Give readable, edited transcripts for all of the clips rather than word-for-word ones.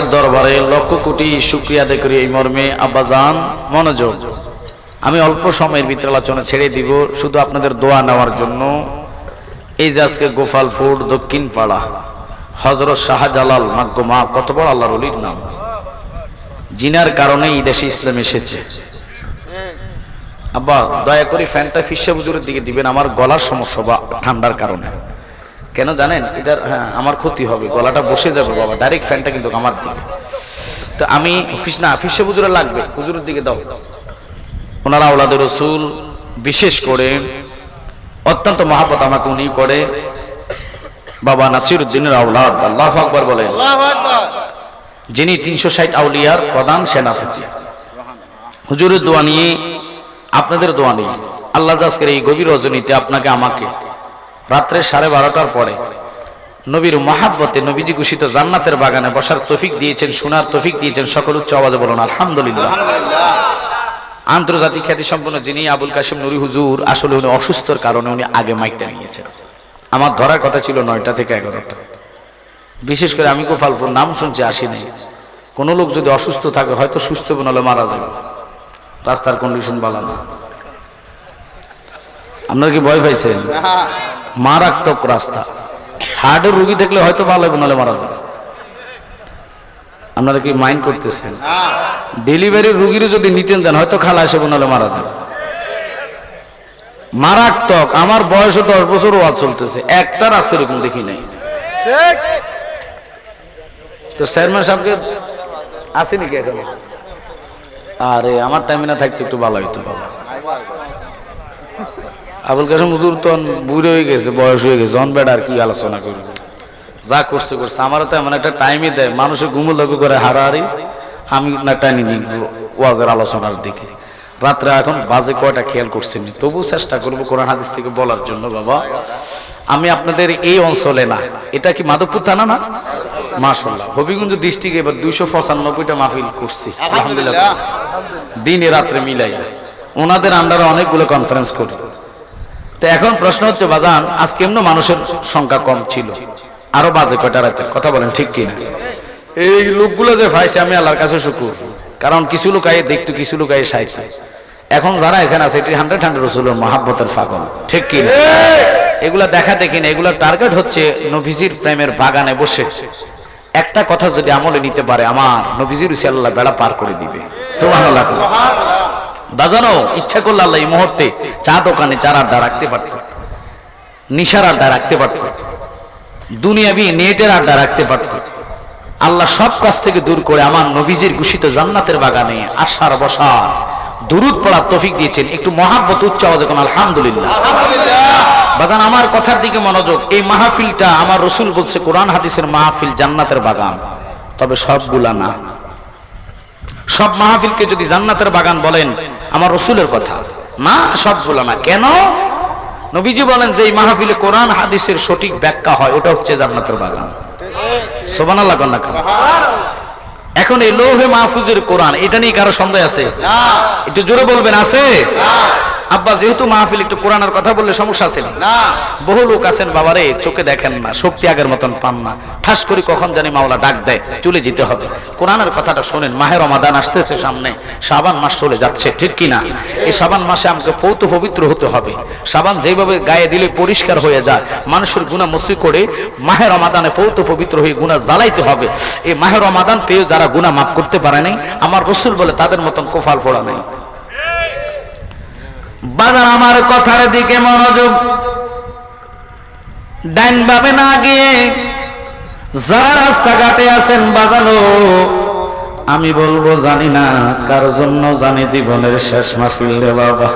পাকের দরবারে লক্ষ কোটি শুকরিয়া আদায় করি এই মর্মে। আব্বাজান মনোযোগ, আমি অল্প সময়ের ভিতরে আলোচনা ছেড়ে দিব শুধু আপনাদের দোয়া নেওয়ার জন্য। এই যে আজকে গোপালপুর দক্ষিণ পাড়া হযরত শাহজালাল মাগ্গমা, কত বড় আল্লাহর ওলির নাম, জিনার কারণে এই দেশে ইসলাম এসেছে। আব্বা দয়া করে ফ্যানটা ফিসা হুজুরের দিকে দিবেন, আমার গলার সমস্যা বা ঠান্ডার কারণে। কেন জানেন? এটার আমার ক্ষতি হবে, গলাটা বসে যাবে বাবা। ডাইরেক্ট ফ্যানটা কিন্তু আমার দিকে, তো আমি ফিসা হুজুরে লাগবে, হুজুরের দিকে দাও। ওনারা আওলাদে রসুল, বিশেষ করে অত্যন্ত মহাব্বত আমাকে উনি করে বাবা নাসিরউদ্দিনের আওলাদ। আল্লাহু আকবার বলেন, যিনি 360 আউলিয়ার প্রধান সেনাপতি। হুজুরের দোয়া নিয়ে, আপনাদের দোয়া নিয়ে আল্লাহ আজকের এই গভীর রজনীতে আপনাকে আমাকে রাত্রে 12:30টার পরে নবীর মহাব্বতে নবীজি ঘোষিত জান্নাতের বাগানে বসার তৌফিক দিয়েছেন, শোনার তৌফিক দিয়েছেন। সকল উচ্চ আওয়াজে বলুন আলহামদুলিল্লাহ। আন্তর্জাতিক খ্যাতি সম্পন্ন যিনি আবুল কাশেম নুরি হুজুর, আসলে উনি অসুস্থর কারণে উনি আগে মাইকটা নিয়েছেন। আমার ধরার কথা ছিল 9টা থেকে 11টা। বিশেষ করে আমি গোপালপুর নাম শুনছি, আসিনি। কোনো লোক যদি অসুস্থ থাকে হয়তো সুস্থ হলে মারা যাবে, রাস্তার কন্ডিশন ভালো না। আপনারা কি ভয় পাইছেন? মারাত্মক রাস্তা, হার্টের রোগী দেখলে হয়তো ভালো হবে, নাহলে মারা যাবে। আপনারা কি মাইন্ড করতেছেন? ডেলিভারির রোগীরও যদি নিতেন দেন হয়তো খালা এসে নাহলে মারা যাবে। মারাত্মক। আমার বয়স 10 বছর ওয়াজ চলতেছে, একটা রাস্তা এরকম দেখি নাই। তো চেয়ারম্যান সাহেবকে আসেনি কি এখন? আরে আমার টাইমে না থাকতে একটু ভালো হইতো বাবা। আবুল কাশেম হুজুর তো বুড়ো হয়ে গেছে, বয়স হয়ে গেছে, অন বেড আর কি আলোচনা করবে, যা করছে করছে। আমারও তো এমন একটা টাইমই দেয়, মানুষের ঘুমুর লক্ষ্য করে হারাহারি, আমি না টাইনি দিই ওয়াজের আলোচনার দিকে। রাত্রে এখন বাজে কয়টা খেয়াল করছেন, তবু চেষ্টা করবো কোরআন হাদিস থেকে বলার জন্য। বাবা আমি আপনাদের এই অঞ্চলে না, এটা কি মাধবপুর থানা না? মাশাআল্লাহ, হবিগঞ্জ ডিস্ট্রিক্টে এবার 295টা মাহফিল করছি আলহামদুলিল্লাহ, দিনে রাত্রে মিলাই। ওনাদের আন্ডারে অনেকগুলো কনফারেন্স করছি। তো এখন প্রশ্ন হচ্ছে বাজান, আজকে এমন মানুষের সংখ্যা কম ছিল, আরো বাজে কয়টা রাতে, কথা বলেন ঠিক কিনা? এই লোকগুলো যে ভাইছে আমি আল্লাহর কাছে শুকর, কারণ কিছু লোক আয়ে দেখতো, কিছু লোক আয়ে সাইছে। এখন যারা এখানে আছে এটি 100 রাসূলের মহাব্বতের পাগল, ঠিক কিনা? এগুলা দেখা দেখি না, এগুলা টার্গেট হচ্ছে নবীজির প্রেমের বাগানে বসে একটা কথা যদি আমলে নিতে পারে, আমার নবীজির উসিলায় আল্লাহ বেড়া পার করে দিবে। সুবহানাল্লাহ। বাজানো ইচ্ছা করলে আল্লাহ এই মুহূর্তে চা দোকানে চার আড্ডা রাখতে পারত, নিশার আড্ডা রাখতে পারত, দুনিয়াবি নেটের আড্ডা রাখতে পারত। আল্লাহ সব কাছ থেকে দূর করে আমার নবীজির ঘোষিত জান্নাতের বাগানে আসার বসার দুরূদ পড়ার তৌফিক দিয়েছেন। একটু মহাব্বত উচ্চ আওয়াজে কোন আলহামদুলিল্লাহ। বাজান আমার কথার দিকে মনোযোগ। এই মাহফিলটা আমার রাসূল বলছে কোরআন হাদিসের মাহফিল জান্নাতের বাগান, তবে সবগুলা না। সব মাহফিলকে যদি জান্নাতের বাগান বলেন আমার রাসূলের কথা না, সবগুলা না। কেন? নবীজি বলেন যে এই মাহফিলে কোরআন হাদিসের সঠিক ব্যাখ্যা হয় ওটা হচ্ছে জান্নাতের বাগান। সুবহানাল্লাহ। এখন এই লৌহে মাহফুজের কোরআন, এটা নিয়ে কারো সন্দেহ আছে? একটু জোরে বলবেন আছে? আব্বা যেহেতু মাহফিল একটু কোরআনের কথা বললে সমস্যা আছে না? বহু লোক আছেন বাবারে, চোখে দেখেন না, শক্তি আগের মতন পান না, ঠাস করে কখন জানি মাওলা ডাক দেয় চলে যেতে হবে। কোরআনের কথাটা শোনেন। মাহে রমাদান আসতেছে সামনে, শাবান মাস চলে যাচ্ছে, ঠিক কিনা? এই শাবান মাসে আমাকে পৌত পবিত্র হতে হবে। শাবান যেভাবে গায়ে দিলে পরিষ্কার হয়ে যায়, মানুষের গুনাহ মুসি করে মাহে রমাদানে পৌত পবিত্র হয়ে গুনাহ জ্বালাইতে হবে। এই মাহে রমাদান পেয়ে যারা গুনাহ মাফ করতে পারে নাই, আমার রাসূল বলে তাদের মতন কোফাল পড়া নেই। বাজার আমার কথার দিকে মনোযোগ। ডাইন ভাবে না গিয়ে যারা রাস্তাঘাটে আছেন বাজানো, আমি বলবো জানি না কার জন্য জানি জীবনের শেষ মাহফিল রে বাবা।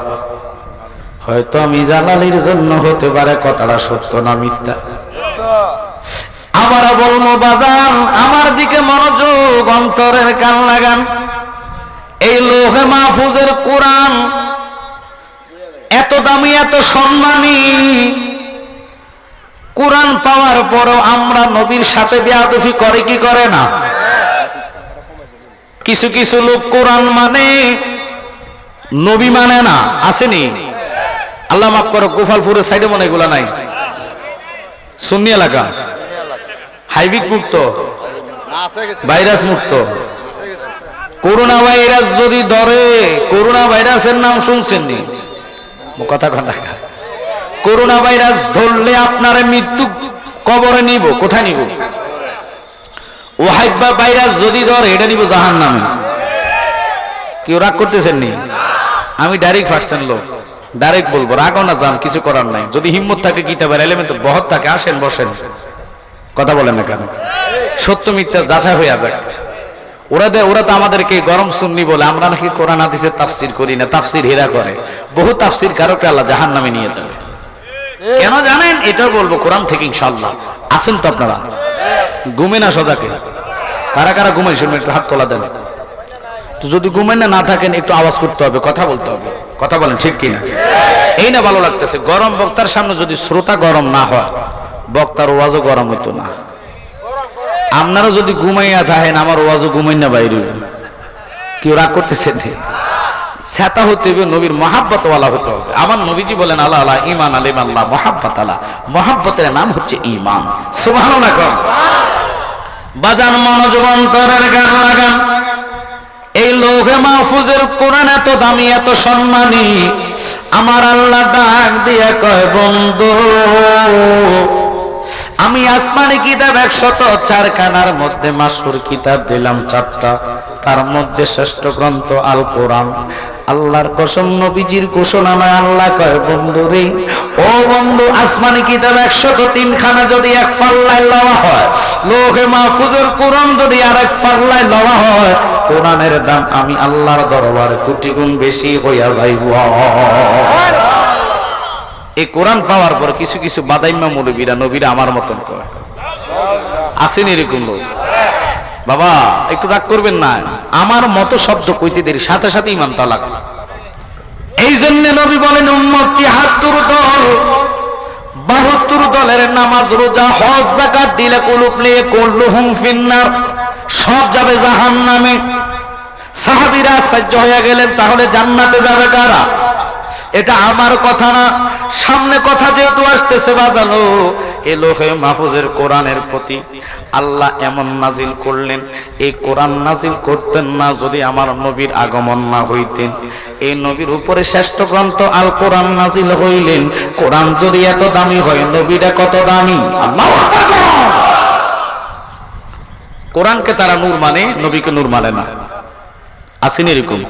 হয়তো আমি জালালির জন্য হতে পারে, কথাটা সত্য না মিথ্যা? আবার বলবো বাজান আমার দিকে মনোযোগ, অন্তরের কান লাগান। এই লৌহে মাহফুজের কোরআন এত দামি, এত সম্মানী কোরআন পাওয়ার পরও আমরা নবীর সাথে বেয়াদবি করে কি করে না? কিছু কিছু লোক কোরআন মানে নবী মানে না, আসেনি? আল্লাহ মাফ করো, গোপালপুরের সাইডে মনে এগুলা নাই, সুন্নি এলাকা, হাইব্রিড মুক্ত ভাইরাস মুক্ত। করোনা ভাইরাস যদি ধরে, করোনা ভাইরাসের নাম শুনছেন নি? কথা কথা, করোনা ভাইরাস ধরলে আপনার মৃত্যু কবরে নিব। কোথায় নিব? ওহাইবা ভাইরাস যদি ধরে এটা নিব জাহান্নামে। কেউ রাগ করতেছেন নি? আমি ডাইরেক্ট পারছেন লোক, ডাইরেক্ট বলবো, রাগও না যান, কিছু করার নাই। যদি হিম্মত থাকে কিতাবের এলিমেন্ট বহৎ থাকে, আসেন বসেন, কথা বলেন না কেন? সত্য মিথ্যা যাচাই হইয়া যাক। ওরা তো আমাদেরকে গরম সুন্নি বলে, আমরা নাকি কোরআন হাদিসের তাফসির করি না, তাফসির হেরা করে। বহু তাফসির কারকে আল্লাহ জাহান্নামে নিয়ে যাবে। কেন জানেন? এটাও বলবো কোরআন থেকে ইনশাআল্লাহ। আসেন তো আপনারা, ঘুমে না সজাকে? কারা কারা ঘুমাই শুনবেন একটু হাত তোলা দেন তো। যদি ঘুমেন না থাকেন একটু আওয়াজ করতে হবে, কথা বলতে হবে, কথা বলেন ঠিক কিনা? এই না ভালো লাগতেছে। গরম বক্তার সামনে যদি শ্রোতা গরম না হয়, বক্তার ওয়াজও গরম হইতো না। আপনারা যদি ঘুমাইয়া থাকেন, আমার ওয়াজও ঘুমাই না বাইরে। কেউ রাগ করতেছে? সেটা হতে হবে, নবীর মহাব্বত ওয়ালা হতে হবে। আমার নবীজি বলেন আল্লাহ আল্লাহ ইমান আলিম আল্লাহ মহাব্বত আল্লাহ। মহাব্বতের নাম হচ্ছে ঈমান। সুবহানাল্লাহ। বাজান মনোযোগ অন্তরের গান লাগান। এই লোহে মাহফুজের কোরআন এত দামি, এত সম্মানী। আমার আল্লাহ ডাক দিয়ে কয়, বন্ধু আমি আসমানি কিতাব 104 খানার মধ্যে মাসুর কিতাব দিলাম 4টা, তার মধ্যে শ্রেষ্ঠ গ্রন্থ আল কোরআন। আল্লাহর কসম, নবীজির ঘোষণা নয়। আল্লাহ কয়, বন্ধু রে, ও বন্ধু, আসমানি কিতাব 103 খানা যদি এক পাল্লায় লওয়া হয়, লোহে মাহফুজের কোরআন যদি আরেক পাল্লায় লওয়া হয়, কোরআনের দাম আমি আল্লাহর দরবারে কোটি গুণ বেশি হইয়া যাইব। এই কোরআন পাওয়ার পর কিছু কিছু বাদাইম্মা মৌলবীরা নবীরা আমার মতন কয়, আসেন এরকম লোক। বাবা একটু রাগ করবেন না, আমার মতো শব্দ কইতে দেরি, সাথে সাথে ইমান তালাক। এই জন্য নবী বলেন, উম্মতি ৭০ দল, ৭২ দলের নামাজ রোজা হজ যাকাত দিলে কুলুব নিয়ে কুল্লুহুম ফিন্নার, সব যাবে জাহান্নামে। সাহাবীরা আশ্চর্য হয়ে গেলেন, তাহলে জান্নাতে যাবে কারা? এটা আমার কথা না, সামনে কথা যেহেতু আসতেছে বাজানো, এই লোহে মাহফুজের কোরআনের প্রতি আল্লাহ এমন নাজিল করলেন। এই কোরআন নাজিল করতেন না যদি আমার নবীর আগমন না হইতেন। এই নবীর উপরে শ্রেষ্ঠ গ্রন্থ আল কোরআন নাজিল হইলেন। কোরআন যদি এত দামি হয়, নবীটা কত দামি! আল্লাহু আকবার। কোরআনকে তারা নূর মানে, নবীকে নূর মানে না। আসেন এরকম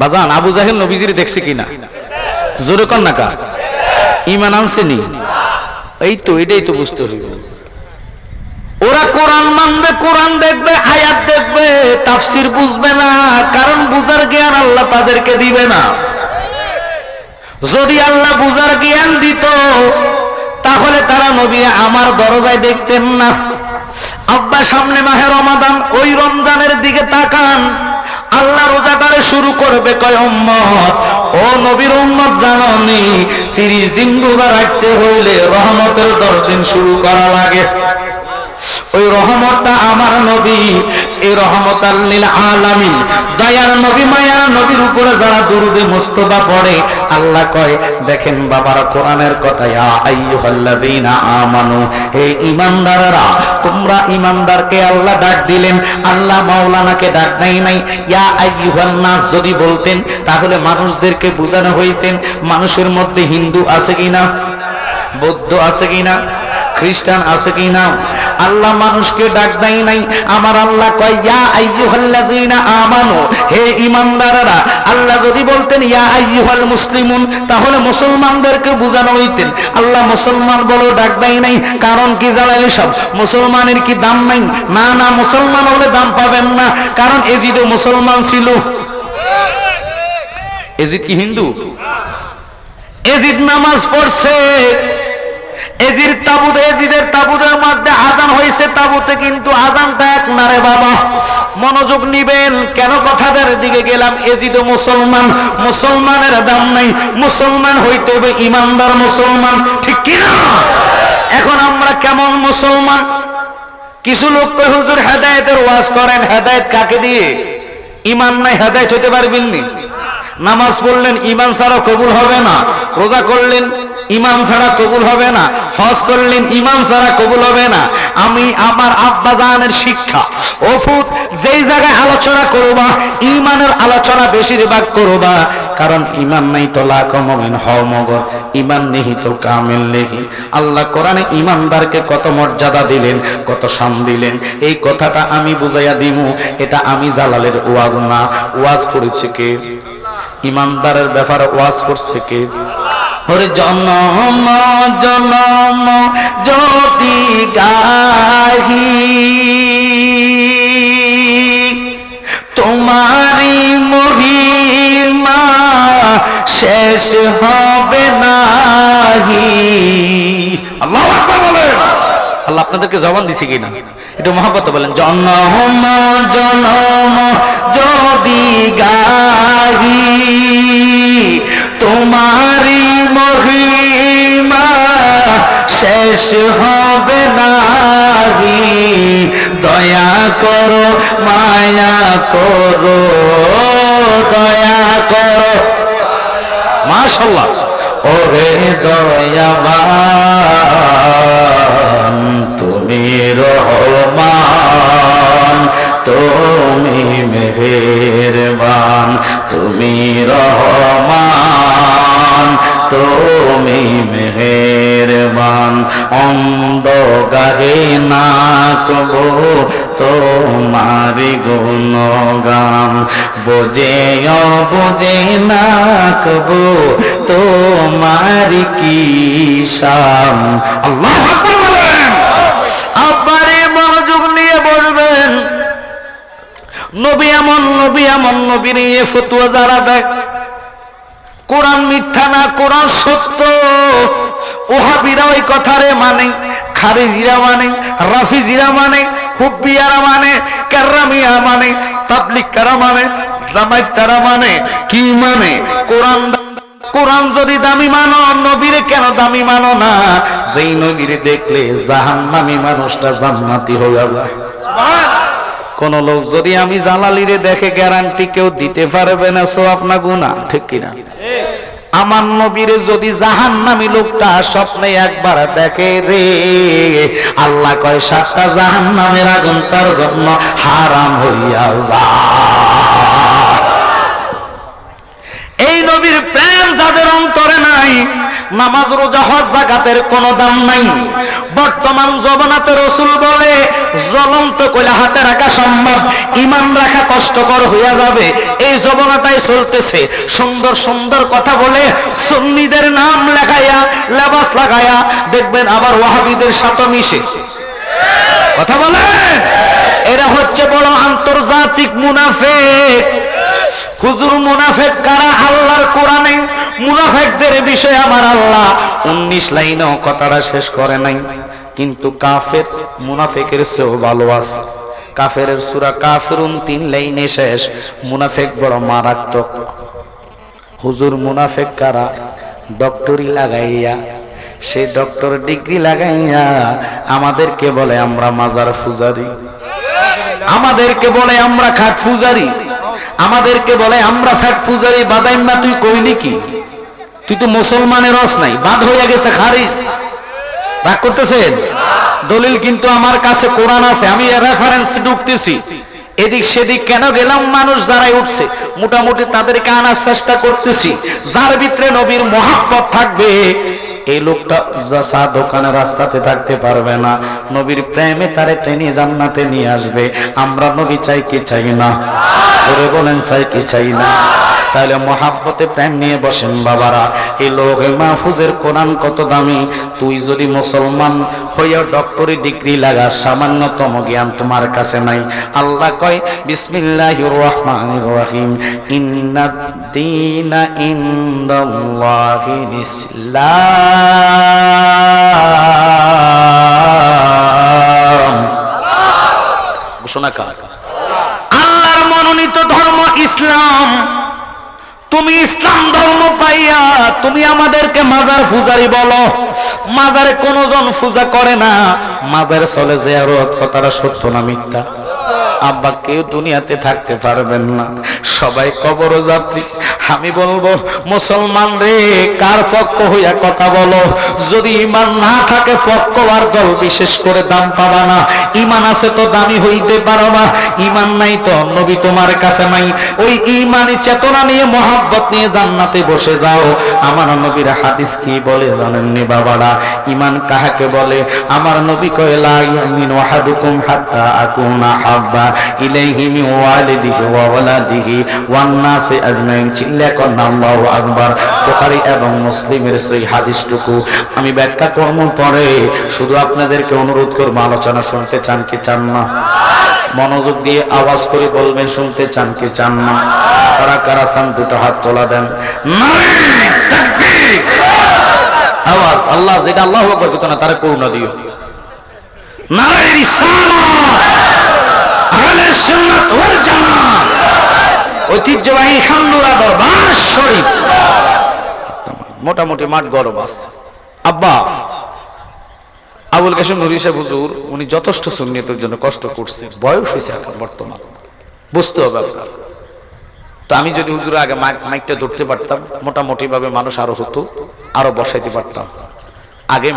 বাজান। আবু জাহেল নবীজির দেখছে কিনা? জোরে কন না কা? ঈমান আনছেনি? এই তো, এটাই তো বুঝতে হইবে। ওরা কোরআন মানবে, কোরআন দেখবে, আয়াত দেখবে, তাফসীর বুঝবে না, কারণ বুঝার জ্ঞান আল্লাহ তাদেরকে দিবে না। যদি আল্লাহ বুঝার জ্ঞান দিত, তাহলে তারা নবী আমার দরজায় দেখতেন না। আব্বা সামনে মাহে রমাদান, ওই রমজানের দিকে তাকান, আল্লাহ রোজাদারে শুরু করবে, কয় উম্মত, ও নবীর উম্মত জানোনি 30 দিন রোজা রাখতে হইলে রহমতের 10 দিন শুরু করা লাগে। ওই রহমতটা আমার নবী, এই রহমতাল লিল আলামিন, দয়ার নবী, মায়ার নবীর উপরে যারা দুরুদে মুস্তাফা পড়ে, আল্লাহ কয়, দেখেন বাবারা, কোরআনের কথা, ইয়া আইয়ুহাল্লাযীনা আমানু, হে ঈমানদাররা, তোমরা ঈমানদারকে আল্লাহ ডাক দিলেন, আল্লাহ মাওলানাকে ডাক দেয় নাই। ইয়া আইয়ুহান নাস যদি বলতেন, তাহলে মানুষদেরকে বোঝানো হইতেন মানুষের মধ্যে হিন্দু আছে কিনা, বৌদ্ধ আছে কিনা, খ্রিস্টান আছে কিনা। আল্লাহ মানুষকে ডাক দেয় নাই। আমার আল্লাহ কয়, ইয়া আইয়ুহাল্লাযীনা আমানু, হে ঈমানদাররা। আল্লাহ যদি বলতেন ইয়া আইয়ুহাল মুসলিমুন, তাহলে মুসলমানদেরকে বোঝানো হইতেন। আল্লাহ মুসলমান বলে ডাক দেয় নাই। কারণ কি জালালি সব? মুসলমানের কি দাম নাই? না না, মুসলমান হলে দাম পাবেন না, কারণ এজিদও মুসলমান ছিল। এজিদ কি হিন্দু? এজিদ নামাজ পড়ছে। এজিদের তাবুতের মধ্যে আজান হয়েছে, তাবুতে কিন্তু আজানটা এক না রে বাবা। মনোযোগ নিবেন, কেন কথাটার দিকে গেলাম? এজিদ মুসলমান, মুসলমানের দাম নাই, মুসলমান হইতে হবে ইমানদার মুসলমান, ঠিক কিনা? এখন আমরা কেমন মুসলমান? কিছু লোক কয় হুজুর হেদায়েতের ওয়াজ করেন, হেদায়েত কাকে দিয়ে? ইমান নাই, হেদায়েত হতে পারবেন নি? নামাজ পড়লেন, ইমান ছাড়া কবুল হবে না। রোজা করলেন, ইমাম ছাড়া কবুল হবে না, হজ করলেন ইমাম ছাড়া কবুল হবে না। আমি আমার আব্বা জানের শিক্ষা ও ফুট যেই জায়গায় আলোচনা করবা ইমানের আলোচনা বেশিরভাগ করবা, কারণ ইমান নাই তো লাখ মুমিন হও মগর, ইমান নেহি তো কামিল নেহি। আল্লাহ কোরআনে ইমানদারকে কত মর্যাদা দিলেন, কত শান দিলেন, এই কথাটা আমি বুঝাইয়া দিমু। এটা আমি জালালের ওয়াজ না, ওয়াজ করেছে কে? ইমানদারের ব্যাপারে ওয়াজ করছে কে? ওরে জনম জনম যদি গাহি তোমারি মহিমা শেষ হবে নাহি। আল্লাহু আকবার বলেন। আল্লাহ আপনাদেরকে জবান দিছি কিনা একটু মহব্বত বলেন। জনম জনম যদি গাহি তোমারি মহিমা শেষ হবে নাহি। দয়া করো মায়া করো দয়া করো। মাশাআল্লাহ। ওরে দয়াবান তুমি রহমান, তুমি মেহেরবান, তুমি রহমান, তুমি মেহেরবান। অন্ধ গাহে না কবো তোমারি গুণগান, বোঝে বোঝে না কবো তোমারি কি শান। আল্লাহু আকবার বলেন। আব্বারে মনোযোগ নিয়ে বলবেন। নবী এমন নবী নিয়ে ফতোয়া যারা দেয়, কোরআন মিথ্যা না কোরআন সত্য, ওহাবিরা ওই কথারে মানে, খারিজিরা মানে, রাফিজিরা মানে, হুব্বিয়ারা মানে, কাররামিয়া মানে, তাবলিগরা মানে, জামায়াতরা মানে, কি মানে? কোরআন যদি দামি মানো নবীরে কেন দামি মানো না? যেই নবীরে দেখলে জাহান্নামী মানুষটা জান্নাতি হয়ে যায়। কোন লোক যদি আমি জালালিরে দেখে গ্যারান্টি কেউ দিতে পারবে না সওয়াব না গুনাহ, ঠিক কিনা? আমার নবীরে যদি জাহান্নামী লোকটা স্বপ্নে একবার দেখে রে, আল্লাহ কয় 7টা জাহান্নামের আগুন তার জন্য হারাম হইয়া যায়। এই নবীর প্রেম যাদের অন্তরে নাই, নামাজ রোজা হজ যাকাতের কোনো দাম নাই। বর্তমান জমানাতে রাসূল বলে জ্বলন্ত কয়লা হাতে রাখা সম্ভব, ঈমান রাখা কষ্টকর হইয়া যাবে। এই জমানাটাই চলতেছে। সুন্দর সুন্দর কথা বলে সুন্নিদের নাম লেখাইয়া লেবাস লাগাইয়া দেখবেন আবার ওয়াহাবিদের সাথে মিশে কথা বলে। এরা হচ্ছে বড় আন্তর্জাতিক মুনাফিক। হুজুর মুনাফিক কারা? আল্লাহর কোরআনে মুনাফিকদের বিষয়ে আমার আল্লাহ 19 লাইনেও কথাটা শেষ করে নাই, কিন্তু কাফের মুনাফিকের চেয়েও ভালো আছে। কাফেরের সূরা কাফিরুন 3 লাইনে শেষ। মুনাফিক বড় মারাত্মক। হুজুর মুনাফিক কারা? ডক্টরি লাগাইয়া, সে ডক্টর ডিগ্রি লাগাইয়া আমাদেরকে বলে আমরা মাজার পূজারি, আমাদেরকে বলে আমরা খাট পূজারি, আমাদেরকে বলে আমরা ফ্যাট পূজারি। বাদাইম্মা তুই কইলি কি? তুই তো মুসলমানের রস নাই, বাদ হইয়া গেছে, খারিজ। রাগ করতেছেন? দলিল কিন্তু আমার কাছে কোরআন আছে, আমি রেফারেন্স ঢুকতেছি। এদিক সেদিক কেন গেলাম? মানুষ যারাই উঠছে মোটামুটি তাদেরকে আনার চেষ্টা করতেছি। যার ভিতরে নবীর মহাব্বত থাকবে এই লোকটা চা দোকানে রাস্তাতে থাকতে পারবে না, নবীর প্রেমে তারে টেনে জান্নাতে নিয়ে আসবে। আমরা নবী চাই কি চাই না? জোরে বলেন চাই কি চাই না? তাহলে মহাব্বতে প্রেম নিয়ে বসেন বাবারা। এই লোহে মাহফুজের কোরআন কত দামি। তুই যদি মুসলমান হইয়া ডক্টরি ডিগ্রি লাগা, সামান্যতম জ্ঞান তোমার কাছে নাই। আল্লাহ কয় বিসমিল্লাহির রহমানির রহিম, ইন্নাদ দীনা ইনদাল্লাহিল ইসলাম। ঘোষণা কর, আল্লাহর মনোনীত ধর্ম ইসলাম। তুমি ইসলাম ধর্ম পাইয়া তুমি আমাদেরকে মাজার পূজারি বলো। মাজারে কোন জন পূজা করে না, মাজারে চলে জিয়ারত। কথাটা সত্য না মিথ্যা? আব্বা কেউ দুনিয়াতে থাকতে পারবেন না, সবাই কবর যাত্রী। আমি বলবো মুসলমান রে, কার পক্ষ হইয়া কথা বলো? যদি ঈমান না থাকে পক্ষ আর দল বিশেষ করে দাম পাবা না। ঈমান আছে তো দামি হইতে পারো না, ঈমান নাই তো নবী তোমার কাছে নাই। ওই ঈমানি চেতনা নিয়ে মহব্বত নিয়ে জান্নাতে বসে যাও। আমার নবীর হাদিস কি বলে জানেননি বাবারা? ঈমান কাহাকে বলে? আমার নবী কয় লা ইয়ামিনু আহাদুকুম হাত্তা আকুনা হাব্বা ইলাইহি মিন ওয়ালিদিহি ওয়া ওয়ালাদিহি ওয়ান নাসি আজমাইন। চিল্লা কর আল্লাহু আকবার। বুখারী এবং মুসলিমের সেই হাদিসটুকু আমি ব্যাখ্যা করব পরে। শুধু আপনাদেরকে অনুরোধ করব, আলোচনা শুনতে চান কি চান না? মনোযোগ দিয়ে আওয়াজ করে বলবেন, শুনতে চান কি চান না? কারা কারা চান দুটো হাত তোলা দেন। নারে তাকবীর! আওয়াজ! আল্লাহ যেটা আল্লাহু আকবার কইতো না তারে করুণা দিও। নারে রিসালাত! আহলে সুন্নাত ওয়াল জামাত! ঐতিহ্যবাহী খাননুরা দরবার শরীফ। মোটামুটি মাঠ গরম আছে। আব্বা আবুল কাশেম নুরী সাহেব হুজুর উনি যথেষ্ট সুন্নিয়তের জন্য কষ্ট করছে, বয়স হয়েছে এখন বর্তমান, বুঝতে হবে আপনার। তো আমি যদি হুজুর আগে মাইকটা ধরতে পারতাম, মোটামুটি ভাবে মানুষ আরো হতো, আরো বসাইতে পারতাম। আগে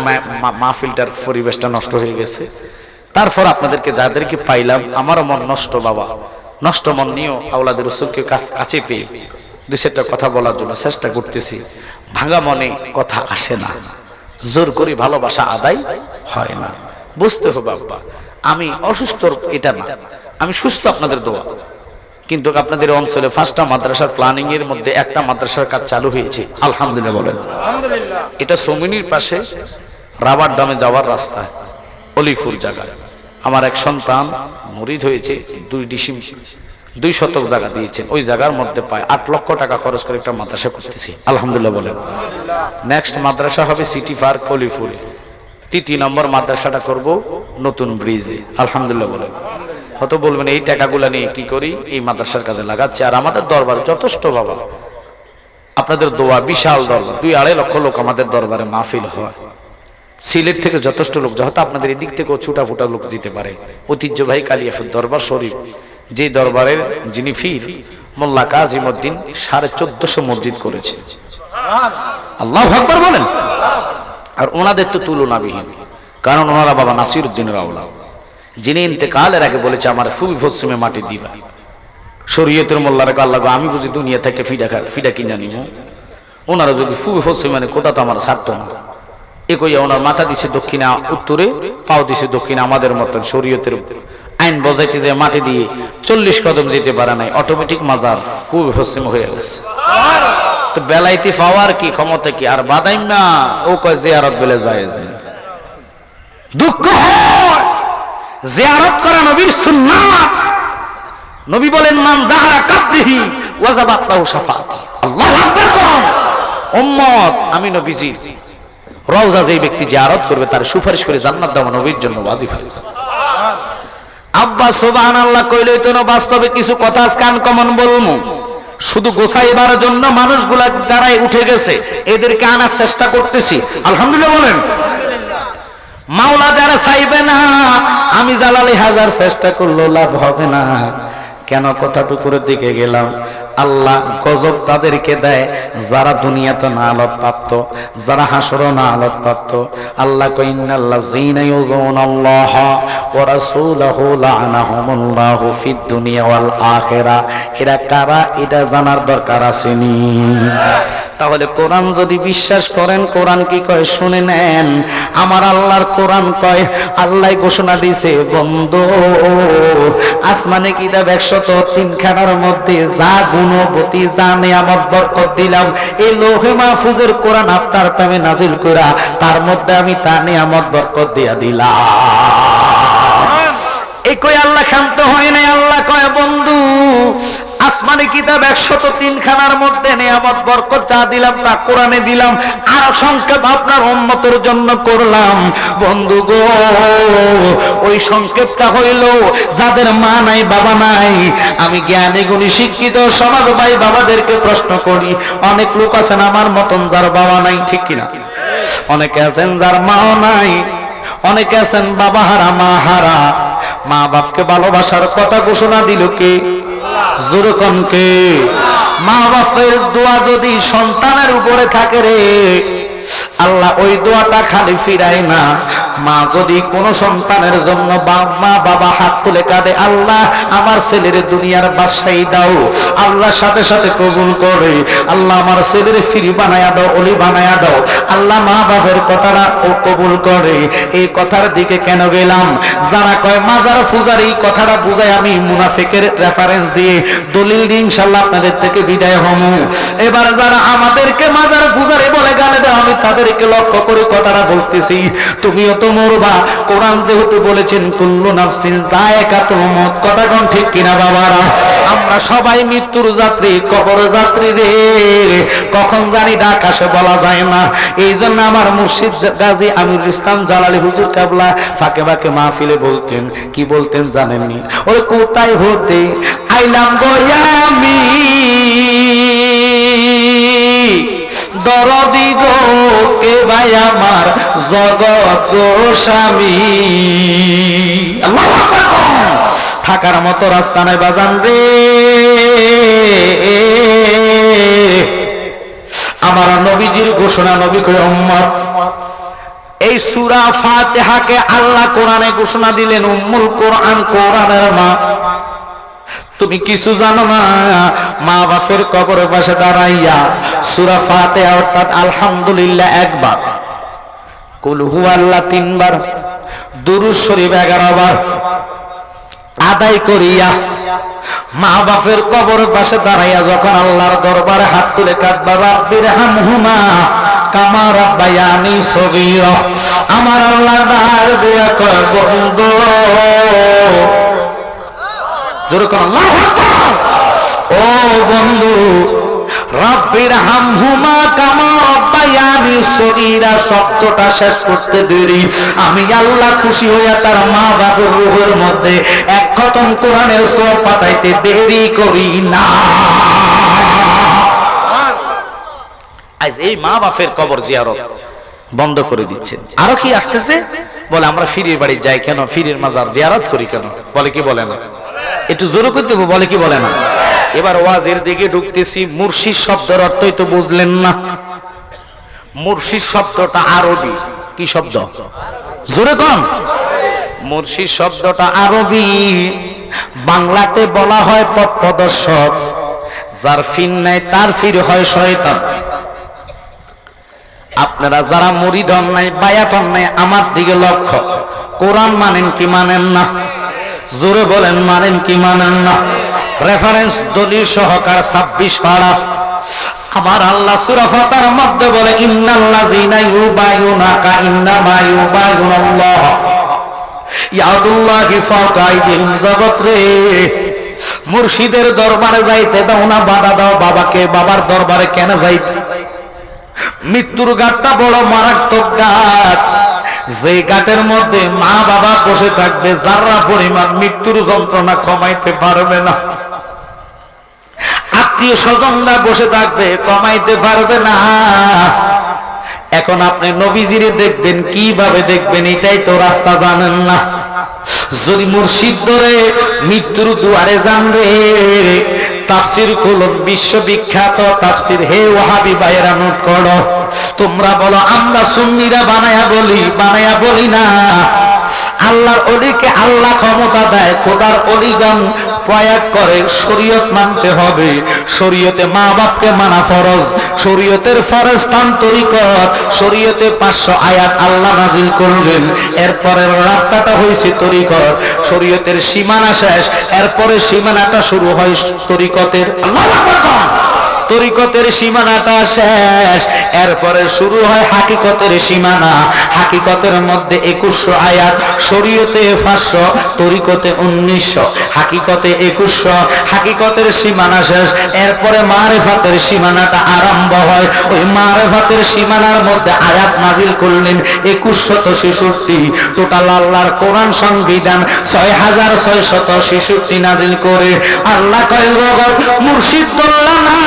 মাহফিলটার পরিবেশটা নষ্ট হয়ে গেছে। তারপর আপনাদেরকে যাদেরকে পাইলাম, আমারও মন নষ্ট বাবা, নষ্ট মন নিয়েও আওলাদের রাসূলকে কাছে পেয়ে দুই চারটা কথা বলার জন্য চেষ্টা করতেছি। ভাঙা মনে কথা আসে না, জোর করে ভালোবাসা আদায় হয় না, বুঝতে হবে আব্বা। আমি অসুস্থ এটা না, আমি সুস্থ আপনাদের দোয়া। কিন্তু আপনাদের অঞ্চলে 5টা মাদ্রাসার প্ল্যানিং এর মধ্যে একটা মাদ্রাসার কাজ চালু হয়েছে, আলহামদুলিল্লাহ বলেন। এটা সমিনির পাশে রাবার ডামে যাওয়ার রাস্তা, অলিপুর জায়গায় আমার এক সন্তান মুরিদ হয়েছে, 2 শতক জায়গা দিয়েছেন। ওই জায়গার মধ্যে প্রায় 8 লক্ষ টাকা খরচ করে একটা মাদ্রাসা করতেছি, আলহামদুলিল্লাহ বলেন। নেক্সট মাদ্রাসা হবে সিটি পার্ক অলিপুরে। 3 নম্বর মাদ্রাসাটা করব নতুন ব্রিজে, আলহামদুলিল্লাহ বলেন। হয়তো বলবেন এই টাকাগুলো নিয়ে কি করি, এই মাদ্রাসার কাজে লাগাচ্ছি। আর আমাদের দরবার যথেষ্ট বাবা, আপনাদের দোয়া, বিশাল দরবার, 2-2.5 লক্ষ লোক আমাদের দরবারে মাহফিল হয়। সিলেট থেকে যথেষ্ট লোক, হয়তো আপনাদের এদিক থেকেও ছুটা ফুটা লোক যেতে পারে। ঐতিহ্যবাহী কালিয়াপুর দরবার শরীফ, যে দরবারের যিনি ফির মোল্লা কাজিমউদ্দিন 1450 মসজিদ করেছে, আল্লাহু আকবার বলেন। আর ওনাদের তো তুলনাবিহীন, কারণ ওনারা বাবা নাসিরউদ্দিনের আওলাদ, যিনি ইন্তেকালের আগে বলেছে আমার পূর্ব পশ্চিমে মাটি দিবা। শরীয়তের মোল্লারা আল্লাহ, আমি বুঝি দুনিয়া থেকে ফিডা কিনা নিব, ওনারা যদি পূর্ব পশ্চিমে মানে কোথা তো আমার ছাড়তো না। এ কইয়া ওনার মাথা দিছে দক্ষিণে উত্তরে, পাও দিছে দক্ষিণে। আমাদের মতন শরীয়তের আইন বজাইতে যে মাটি দিয়ে 40 কদম যেতে পারে নাই, অটোমেটিক মাজার পূর্ব পশ্চিম হয়ে গেছে। তো বেলাইতে পাওয়ার কি ক্ষমতা কি? আর বাদাইম না ও কয় জিয়ারত বেলে যায়। দুঃখ হয় জিয়ারত করা নবীর সুন্নাত। নবী বলেন মান যাহারা কাবরিহি ওয়াজাবাত লাহু শাফাআতি। আল্লাহু আকবার কোন উম্মত, আমি নবীজি রওজা যেই ব্যক্তি জিয়ারত করবে তার সুপারিশ করে জান্নাত দেওয়া নবীর জন্য ওয়াজিব হয়ে যায়। আব্বা সুবহানাল্লাহ কইলেই তো না, বাস্তবে কিছু কথা আজকে আনকমন বলমু, শুধু গোছাইবার জন্য মানুষগুলা যারাই উঠে গেছে এদেরকে আনার চেষ্টা করতেছি, আলহামদুলিল্লাহ বলেন। মাওলা যারা চাইবে না, আমি জালালি হাজার চেষ্টা করলেও লাভ হবে না। কেন কথাটুকুর দিকে গেলাম? আল্লাহ গজব তাদেরকে দেয় যারা দুনিয়াতে না আলত প্রাপ্ত, যারা হাসরও না আলত প্রাপ্ত। আল্লাহ কয় ইন্নাল্লাযীনা ইউযুনাল্লাহ ওয়া রাসূলাহু লা'নাহুমুল্লাহু ফিদ দুনিয়া ওয়াল আখিরা। এরা কারা এটা জানার দরকার আছে নি? তাহলে কোরআন যদি বিশ্বাস করেন, কোরআন কি কয় শুনে নেন। আমার আল্লাহর কোরআন কয়, আল্লাহ ঘোষণা দিয়েছে বন্ধু আসমানে কিতাব 103 খানার মধ্যে যা গুণবতী যা নিয়ামত বরকত দিলাম, এই লৌহে মাহফুজের কোরআন আপনার প্রেমে নাজিল করা, তার মধ্যে আমি তা নিয়ামত বরকত দিয়া দিলাম। এই কই আল্লাহ ক্ষান্ত হয় নাই। আল্লাহ কয় বন্ধু আসমানি কিতাব 103 খানার মধ্যে নিয়ামত বরকত যা দিলাম তা কোরআনে দিলাম, আর সংক্ষেপ আপনার উম্মতের জন্য করলাম। বন্ধু গো, ওই সংক্ষেপটা হইল যাদের মা নাই বাবা নাই। আমি জ্ঞানী গুণী শিক্ষিত সমাজ ভাই বাবাদেরকে প্রশ্ন করি, অনেক লোক আছেন আমার মতন যার বাবা নাই, ঠিক কিনা? অনেকে আছেন যার মাও নাই, অনেকে আছেন বাবা হারা মা হারা। মা বাপকে ভালোবাসার কথা ঘোষণা দিল কে? জোরে কোন কে? মা বাপের দোয়া যদি সন্তানের উপরে থাকে রে, আল্লাহ ওই দোয়াটা খালি ফিরায় না। মা যদি কোন সন্তানের জন্য মা বাবা হাত তুলে কাঁদে, আল্লাহ আমার ছেলের দুনিয়ার বাদশাহী দাও, আল্লাহ সাথে সাথে কবুল করে। আল্লাহ আমার ছেলের ফিরি বানায়া দাও, অলি বানায়া দাও, আল্লাহ মা বাবার কথাটা ও কবুল করে। এই কথার দিকে কেন গেলাম? যারা কয় মাজার পূজার, এই কথাটা বুঝাই আমি মুনাফিকের রেফারেন্স দিয়ে দলিল দিয়ে ইনশাআল্লাহ আপনাদের থেকে বিদায় হমু। এবার যারা আমাদেরকে মাজার পূজারি বলে গালে দেয়, আমি তাদেরকে লক্ষ্য করে কথাটা বলতেছি, তুমিও তো মরবা। কোরআন যেহেতু বলেছেন কুল্লু নাফসিন যায়কাতুল মউত, কথা কোন ঠিক কিনা বাবারা? আমরা সবাই মৃত্যুর যাত্রী, কবর যাত্রী রে, কখন জানি না আকাশে বলা যায় না। এই জন্য আমার মুর্শিদ গাজী আমিরুল ইসলাম জালালী হুজুর কেবলা ফাঁকে ফাঁকে মাহফিলে বলতেন, কি বলতেন জানেননি? ওই কোথায় হতে আইলাম গো আমি দরদি গো, কে ভাই আমার জগৎ গো স্বামী। আল্লাহু আকবার। থাকার মতো রাস্তা নাই বাজান রে, আমার নবীজির ঘোষণা, নবী কই উম্মত, এই সূরা ফাতিহাকে আল্লাহ কোরআনে ঘোষণা দিলেন উম্মুল কোরআন, কোরআনের মা। তুমি কিছু জানো না? মা বাপের কবরের পাশে দাঁড়াইয়া সূরা ফাতিহা অর্থাৎ আলহামদুলিল্লাহ একবার, কুল হুয়াল্লাহ 3 বার, দুরূদ শরীফ 11 বার আদায় করিয়া মা বাপের কবরের পাশে দাঁড়াইয়া যখন আল্লাহর দরবারে হাত তুলে কাঁদবা, রাব্বির হামহুমা কামা রাব্বায়ানি সগীরা, আমার আল্লাহ ডাক দিয়া কয় বন্ধু, জোরে কোন আল্লাহু আকবার। ও বন্ধু, রাব্বির হামহুমা কামা রাব্বায়ানি সগীরা শব্দটা শেষ করতে দেরি, আমি আল্লাহ খুশি হইয়া তার মা বাবার রূহের মধ্যে এক খতম কোরআনের সওয়াব পাঠাইতে দেরি করি না। আজ এই মা বাপের কবর জিয়ারত বন্ধ করে দিচ্ছেন। আরো কি আসতেছে? বলে আমরা ফিরির বাড়ি যাই কেন, ফিরির মাজার জিয়ারত করি কেন? বলে কি বলে না? একটু জোরে করতে বলে কি বলে না? এবার ওয়াজের দিকে ঢুকতেছি। মুর্শিদ শব্দের অর্থই তো বুঝলেন না। মুর্শিদ শব্দটা আরবি। কি শব্দ? জোরে কম। মুর্শিদ শব্দটা আরবি, বাংলাতে বলা হয় পথ প্রদর্শক। যার ফির নাই তার ফির হয় শয়তান। আপনারা যারা মুরিদ হন নাই, বায়াত হন নাই, আমার দিকে লক্ষ্য। কোরআন মানেন কি মানেন না? জোরে বলেন, মানেন কি মানেন না? রেফারেন্স দলিল সহকার 26 পারা আমার আল্লাহ সূরা ফাতিহার মধ্যে বলে, ইন্নাল্লাযীনা ইউবায়ুনাকা ইন্নামা ইউবায়ুনাল্লাহ ইয়াদুল্লাহি ফাওকা আইদিহিম। জগৎ রে, মুর্শিদের দরবারে যাইতে দাও না, বাধা দাও বাবাকে। বাবার দরবারে কেন যাইতে? মৃত্যুর ঘাটটা বড় মারাত্মক ঘাট, যে ঘাটের মধ্যে মা বাবা বসে থাকবে, যারা পরিমাণ মৃত্যুর যন্ত্রণা কমাইতে পারবে না। আত্মীয় স্বজনরা বসে থাকবে, কমাইতে পারবে না। এখন আপনি নবীজিরে দেখবেন, কিভাবে দেখবেন এটাই তো রাস্তা জানেন না। যদি মুর্শিদ ধরে মৃত্যুর দুয়ারে জানবে, তাফসীর কুলুব বিশ্ববিখ্যাত তাফসীর। হে ওয়াহাবি ভাইয়েরা নোট করো, তোমরা বলো আমরা সুন্নিরা বানায়া বলি না। আল্লাহর ওলিকে আল্লাহ ক্ষমতা দেয়, খোদার ওলিগণ প্রয়াগ করে। শরীয়ত মানতে হবে, শরীয়তে মা বাপকে মানা ফরজ, শরীয়তের ফরজ স্থান তরিকত। শরীয়তে 500 আয়াত আল্লাহ নাজিল করলেন, এরপরের রাস্তাটা হয়েছে তরিকত। শরীয়তের সীমানা শেষ, এরপরে সীমানাটা শুরু হয় তরিকতের। আল্লাহু আকবার। তরিকতের সীমানাটা শেষ, এরপরে শুরু হয় হাকিকতের সীমানা। হাকিকতের মধ্যে 2100 আয়াত, শরীয়তে 500, তরিকতে 1900, হাকিকতে 2100। হাকিকতের সীমানা শেষ, এরপরে মারেফাতের সীমানাটা আরম্ভ হয়। ওই মারেফাতের সীমানার মধ্যে আয়াত নাজিল করলেন 2166। টোটাল আল্লাহর কোরআন সংবিধান 6666 নাজিল করে আল্লাহ কয় জগৎ মুর্শিদ দোল্লা না,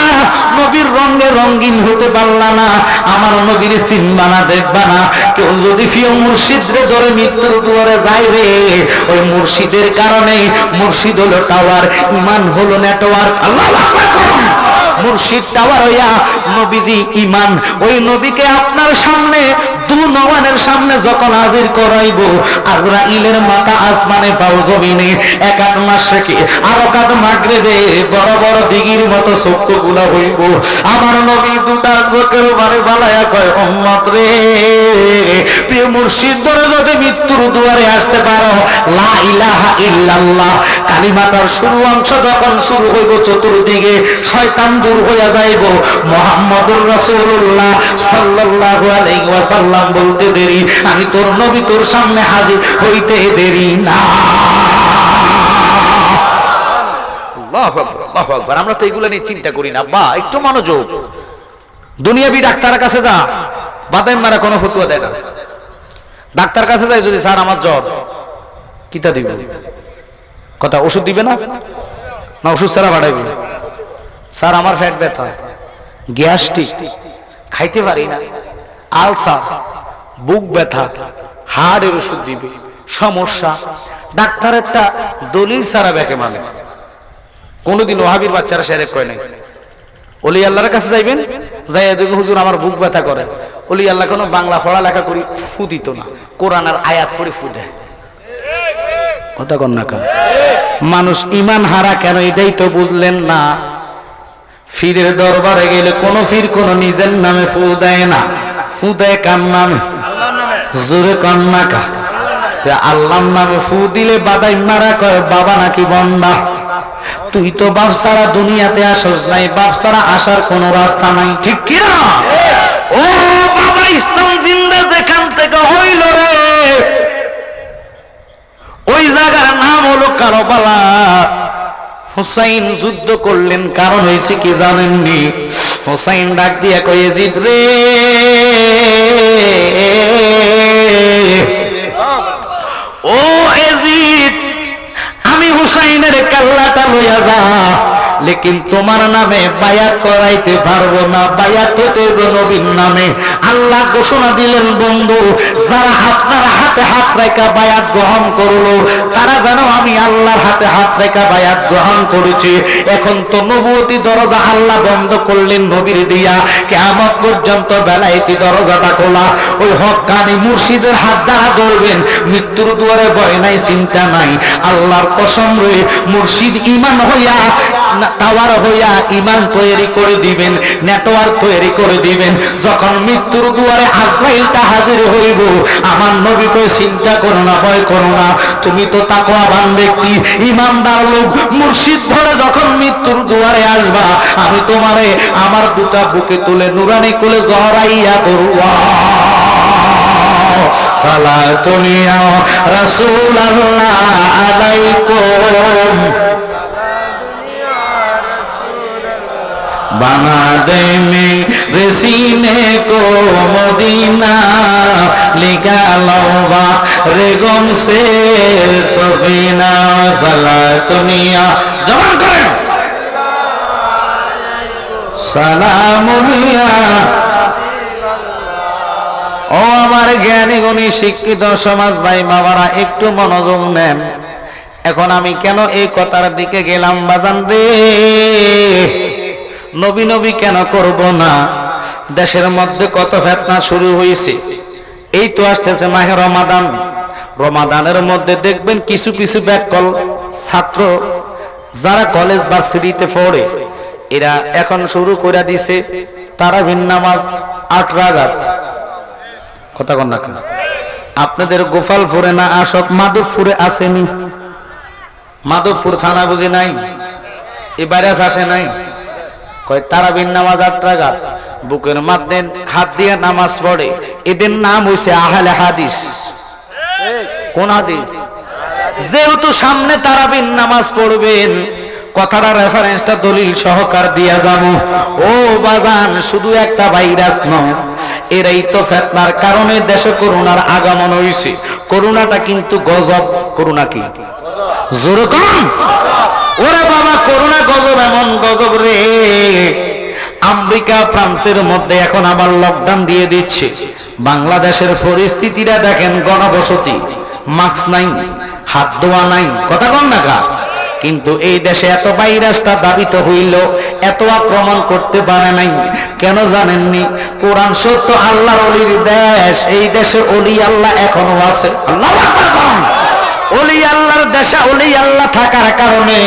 নবীর রঙে রঙিন হতে পারলা না, আমার নবীর চিনবা না, দেখবা না। কেউ যদি প্রিয় মুর্শিদরে ধরে মৃত্যুর দুয়ারে যায় রে, ওই মুর্শিদের কারণে, মুর্শিদ হলো টাওয়ার, ইমান হলো নেটওয়ার্ক। আল্লাহু আকবার করুন। মুর্শিদ টাওয়ার হইয়া নবীজি ইমান। ওই নবীকে আপনার সামনে দু নওয়ানের সামনে যখন হাজির করাইব, আজরাইলের মাথা আসমানে পাও জমিনে, এক হাত মাশরিকে আর এক হাত মাগরিবে, বড় বড় দিঘির মতো চক্ষুগুলা হইব। আমার নবী দুটা চোখের বারে বালায়া কয়, উম্মত রে, প্রিয় মুর্শিদ ধরে যদি মৃত্যুর দুয়ারে আসতে পারো, লা ইলাহা ইল্লাল্লাহ কালিমাটার শুরু অংশ যখন শুরু হইব, চতুর্দিকে শয়তান দূর হইয়া যাইব, মুহাম্মদুর রাসূলুল্লাহ সাল্লাল্লাহু আলাইহি ওয়াসাল্লাম বলতে দেরি, আমি তোর নবী তোর সামনে হাজির হইতে দেরি না। আল্লাহু আকবার, আল্লাহু আকবার। আমরা তো এগুলো নিয়ে চিন্তা করি না। বা একটু মনোযোগ। দুনিয়াবি ডাক্তারের কাছে যা, বাদাম মারা কোনো ফতুয়া দেয় না। ডাক্তার কাছে যাই যদি, স্যার আমার জ্বর, কিতা দিব? কথা ওষুধ দিবে না, না ওষুধ ছাড়া বাড়াইবে? স্যার আমার পেট ব্যথা, গ্যাস্ট্রিক, খাইতে পারি না, আলসার, বুক ব্যথা, হাড়ের ওষুধ দিবে, সমস্যা। ডাক্তার একটা দলিল ছাড়া ব্যাকে মানে। কোনদিন ওহাবির বাচ্চারা সেরে কয় নাই। ওলি আল্লাহর কাছে যাইবেন, যাইয়া দেখো হুজুর আমার বুক ব্যথা করে। ওলি আল্লাহ কোনো বাংলা পড়ালেখা করি ফু দিত না, কোরআনের আয়াত পড়ে ফু দেয়। কথা কন না কেন? মানুষ ইমান হারা কেন, এটাই তো বুঝলেন না। ফিরের দরবারে গেলে কোন ফির কোন নিজের নামে ফু দেয় না, ফু দেয় কার নামে? জোরে কন না কা? আল্লাহর নামে ফু দিলে বাদাই মারা কয়, বাবা নাকি বন্ডা, তুই তো বাপ ছাড়া দুনিয়াতে আসস নাই, বাপ ছাড়া আসার কোন রাস্তা নাই, ঠিক কিনা? ও বাবা, ইসলাম জিন্দা যেখান থেকে হইল রে, ওই জায়গার নাম হলো কারবালা। হুসাইন যুদ্ধ করলেন, কারণ হয়েছে কি জানেননি? হুসাইন ডাক দিয়া কয়, ইয়াজিদ রে, ও ইয়াজিদ, আমি হুসাইনের কাল্লাটা লইয়া যা, লেকিন তোমার নামে বায়াত করাইতে পারবো না, বায়াত হতে নবীর নামে। আল্লাহ ঘোষণা দিলেন, বন্ধু, যারা আপনার হাতে হাত রেখা বায়াত গ্রহণ করলো, তারা জানো আমি আল্লাহর হাতে হাত রেখা বায়াত গ্রহণ করেছি। এখন তো নবুয়তি দরজা আল্লাহ বন্ধ করলেন নবীর দিয়া, কিয়ামত পর্যন্ত বেলায়েতি দরজাটা খোলা। ওই হক্কানি মুর্শিদের হাত দ্বারা ধরবেন, মৃত্যুর দুয়ারে ভয় নাই, চিন্তা নাই। আল্লাহর কসম রে, মুর্শিদ ইমান হইয়া টাওয়ার হইয়া ইমান তৈরি করে দিবেন, নেটওয়ার্ক তৈরি করে দিবেন। যখন মৃত্যুর দুয়ারে আজরাইলটা হাজির হইব, আমার নবী কই, চিন্তা করো না, ভয় করো না, তুমি তো তাকওয়াবান ব্যক্তি, ইমানদার লোক, মুর্শিদ ধরে যখন মৃত্যুর দুয়ারে আসবা, আমি তোমারে আমার দুটা বুকে তুলে নুরানি কোলে জহরাইয়া ধরবা। সালাতুন ইয়া রাসূলুল্লাহ আলাইকুম, बना दे मेरे सीने को मदीना, लिखा लौबा रेगम से सफीना। सलातुनिया जवान करें, सलामुनिया। ও আমার জ্ঞানী গুণী শিক্ষিত সমাজ ভাই বাবারা, একটু মনোযোগ নেন। এখন আমি কেন এই কথার দিকে গেলাম বাজান রে? নবী নবী কেন করব না? দেশের মধ্যে কত ফিতনা শুরু হয়েছে। এই তো আসতেছে মাহে রমাদান, রমাদানের মধ্যে দেখবেন কিছু কিছু ব্যাকল ছাত্র যারা কলেজ ভার্সিটিতে পড়ে, এরা এখন শুরু করে দিছে তারাবির নামাজ 8 রাকাত। কথা কন না কেন? আপনাদের গোপালপুরে না আসক, মাধবপুরে আসেনি? মাধবপুর থানা বুঝি নাই? এবারে আসে নাই? কয় তারাবির নামাজ 8 রাকাত, বুকের মধ্যে হাত দিয়ে নামাজ পড়ে। এদের নাম হইছে আহলে হাদিস। কোন হাদিস? যেহেতু সামনে তারাবির নামাজ পড়বেন, কথাটা রেফারেন্সটা দলিল সহকার দিয়া যাবো। ও বাজান, শুধু একটা ভাইরাস নয়, এরাই তো ফিতনার কারণে দেশে করোনার আগমন হইছে। করোনাটা কিন্তু গজব। করোনা কি? জোরে কম। ওরে বাবা, করোনা গজব, এমন গজব রে, আমেরিকা ফ্রান্সের মধ্যে এখন আবার লকডাউন দিয়ে দিচ্ছে। বাংলাদেশের পরিস্থিতিটা দেখেন, গণবসতি, মাস্ক নাই, হাত ধোয়া নাই, কথা কন না কা। কিন্তু এই দেশে এত ভাইরাসটা দাবিত হইল, এত আক্রমণ করতে পারে নাই কেন জানেননি? কোরআন সত্য, আল্লাহর ওলির দেশ, এই দেশে ওলি আল্লাহ এখনো আছে। আল্লাহু আকবার। ওলি আল্লাহর দেশে ওলি আল্লাহ থাকার কারণে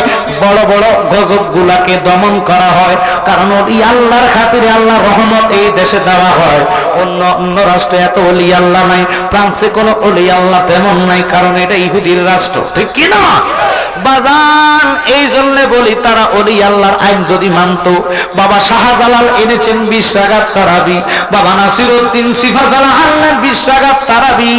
বড় বড় গজব গুলাকে দমন করা হয়, কারণ ওলি আল্লাহর খাতিরে আল্লাহ রহমত এই দেশে দেওয়া হয়। অন্য অন্য রাষ্ট্রে এত ওলি আল্লাহ নাই, ফ্রান্সে কোনো ওলি আল্লাহ তেমন নাই, কারণ এটা ইহুদির রাষ্ট্র, ঠিক কি না বাজান? এই জন্য বলি, তারা ওলি আল্লাহর আইন যদি মানতো, বাবা শাহজালাল এনেছেন 20 রাকাত তারাবি, বাবা নাসিরউদ্দিন সিফাজালাল আনলেন 20 রাকাত তারাবি,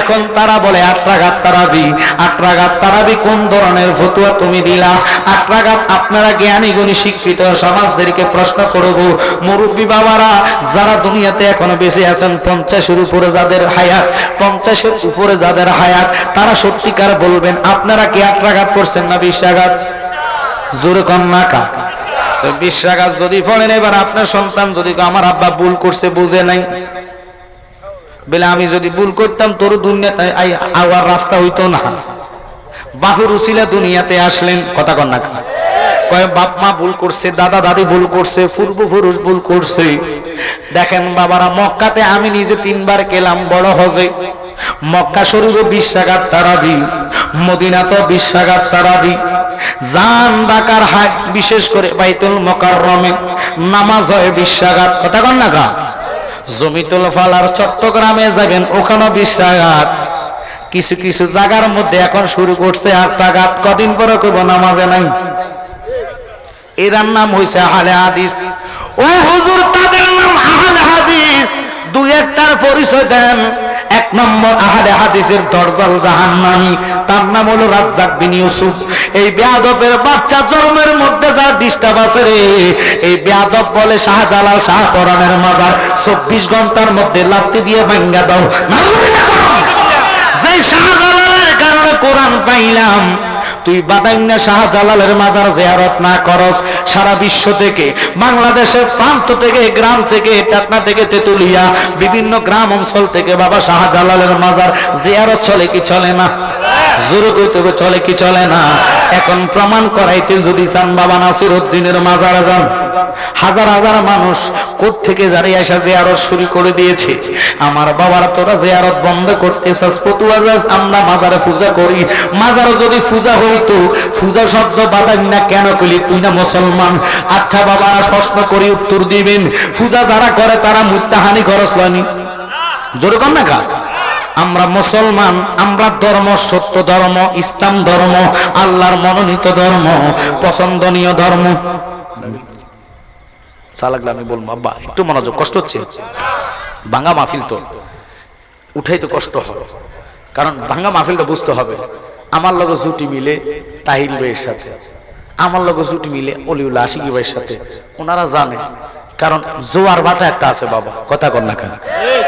এখন তারা বলে 8 রাকাত তারাবি। 8 রাকাত তারাবি কোন ধরনের ফতোয়া তুমি দিলা? 8 রাকাত আপনারা জ্ঞানী গুণী শিক্ষিত সমাজদেরকে প্রশ্ন করব, মুরব্বী বাবারা যারা দুনিয়াতে এখনো বেঁচে আছেন, 50-এর উপরে যাদের হায়াত, 50-এর উপরে যাদের হায়াত, তারা সত্যিকার বলবেন আপনারা কি 8 রাকাত পড়ছেন না 20 রাকাত? জোরে কন না কা। 20 রাকাত যদি পড়েন, এবার আপনার সন্তান যদি আমার আব্বা ভুল করছে, বুঝে নাই, বলে আমি যদি ভুল করতাম তোর দুনিয়াতে আওয়ার রাস্তা হইতো না। বাহুর উসিলা দুনিয়াতে আসলেন, কথা কন না কা। কয় বাপ মা ভুল করছে, দাদা দাদি ভুল করছে, পূর্বপুরুষ ভুল করছে। দেখেন বাবারা, মক্কাতে আমি নিজে 3 বার গেলাম বড় হজে। মক্কা শরীফে 20 রাকাত তারাবি, মদিনাতে 20 রাকাত তারাবি, জান ঢাকার হাট বিশেষ করে বাইতুল মুকাররমে নামাজ হয় 20 রাকাত, কথা কন না কা। জমিতুল ফালার চট্টগ্রামে যাবেন, ওখানে 20 রাকাত। কিছু কিছু জায়গার মধ্যে এখন শুরু করছে 8 রাকাত, কদিন পরে কইব নামাজে নাই। এর নাম হইছে আহলে হাদিস। ও হুজুর, তাদের নাম আহলে হাদিস, দুই একটার পরিচয় দেন। 1 নম্বর আহলে হাদিসের দরজাল জাহান্নামী, তার নাম হলো রাজ্জাক বিন ইউসুফ। এই বেয়াদবের বাচ্চা জন্মের মধ্যে যা ডিস্টার্ব আছে রে, এই বেয়াদব বলে শাহজালাল শাহপরানের মাজার 24 ঘন্টার মধ্যে লাত্তি দিয়ে ভাঙ্গা দাও। যে শাহজালালের কারণে কোরআন পাইলাম, তুই বাদাইন্না শাহজালালের মাজার জিয়ারত না করস, সারা বিশ্ব থেকে, বাংলাদেশের প্রান্ত থেকে, গ্রাম থেকে, টাটনা থেকে, তেতুলিয়া, বিভিন্ন গ্রাম অঞ্চল থেকে বাবা শাহজালালের মাজার জিয়ারত চলে কি চলে না? জোরে কইতে হবে, চলে কি চলে না? এখন প্রমাণ করাইতে যদি চান, বাবা নাসিরউদ্দিনের মাজারে যান। হাজার হাজার মানুষ কোথা থেকে যারা এসে জিয়ারত শুরু করে দিয়েছে। আমার বাবার তোরা জিয়ারত বন্ধ করতে চাস, ফতুয়া যাস, আমরা মাজারে পূজা করি। মাজারে যদি পূজা হইতো, পূজা শব্দ বাদাই না কেন কইলি? তুই না মুসলমান। আচ্ছা বাবারা, প্রশ্ন করি, উত্তর দিবেন। পূজা যারা করে তারা মুত্তাহানি খরচ লয়নি, জোরে কর না কা। আমরা মুসলমান, আমরা ধর্ম সত্য ধর্ম, ইসলাম ধর্ম, আল্লাহর মনোনীত ধর্ম, পছন্দনীয় ধর্ম। চালাকলে আমি বলবো আব্বা একটু মনোযোগ, কষ্ট হচ্ছে। ভাঙা মাহফিল তো উঠাই তো কষ্ট হবে, কারণ ভাঙা মাহফিলটা বুঝতে হবে। আমার লগে জুটি মিলে তাহির ভাইয়ের সাথে, আমার লগে জুটি মিলে অলিউল্লাহ আশিকি ভাইয়ের সাথে, ওনারা জানে। কারণ জোয়ার ভাটা একটা আছে বাবা, কথা কর না কেন।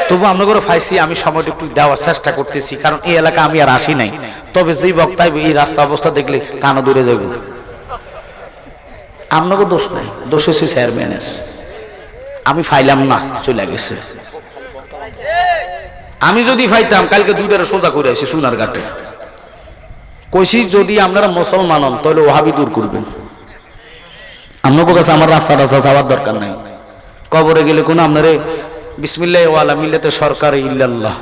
তবু আমরা করে ফাইছি, আমি সময়টা একটু দেওয়ার চেষ্টা করতেছি, কারণ এই এলাকা আমি আর আসি নাই। তবে যেই বক্তায় এই রাস্তা অবস্থা দেখলে কানো দূরে যাইব। আপনাকে দোষ নাই, দোষ হচ্ছে চেয়ারম্যানের। আমি ফাইলাম না, চলে গেছে। আমি যদি ফাইতাম, কালকে 2টারে সোজা করে আসি সোনার ঘাটে। কইছি যদি আপনারা মুসলমান হন তাহলে ওহাবি দূর করবেন। আপনার কাছে আমার রাস্তাটা যাওয়ার দরকার নাই। কবরে গেলে কোনো আপনারে বিসমিল্লাহ ওয়ালা মিল্লাতে সরকারে ইল্লাল্লাহ,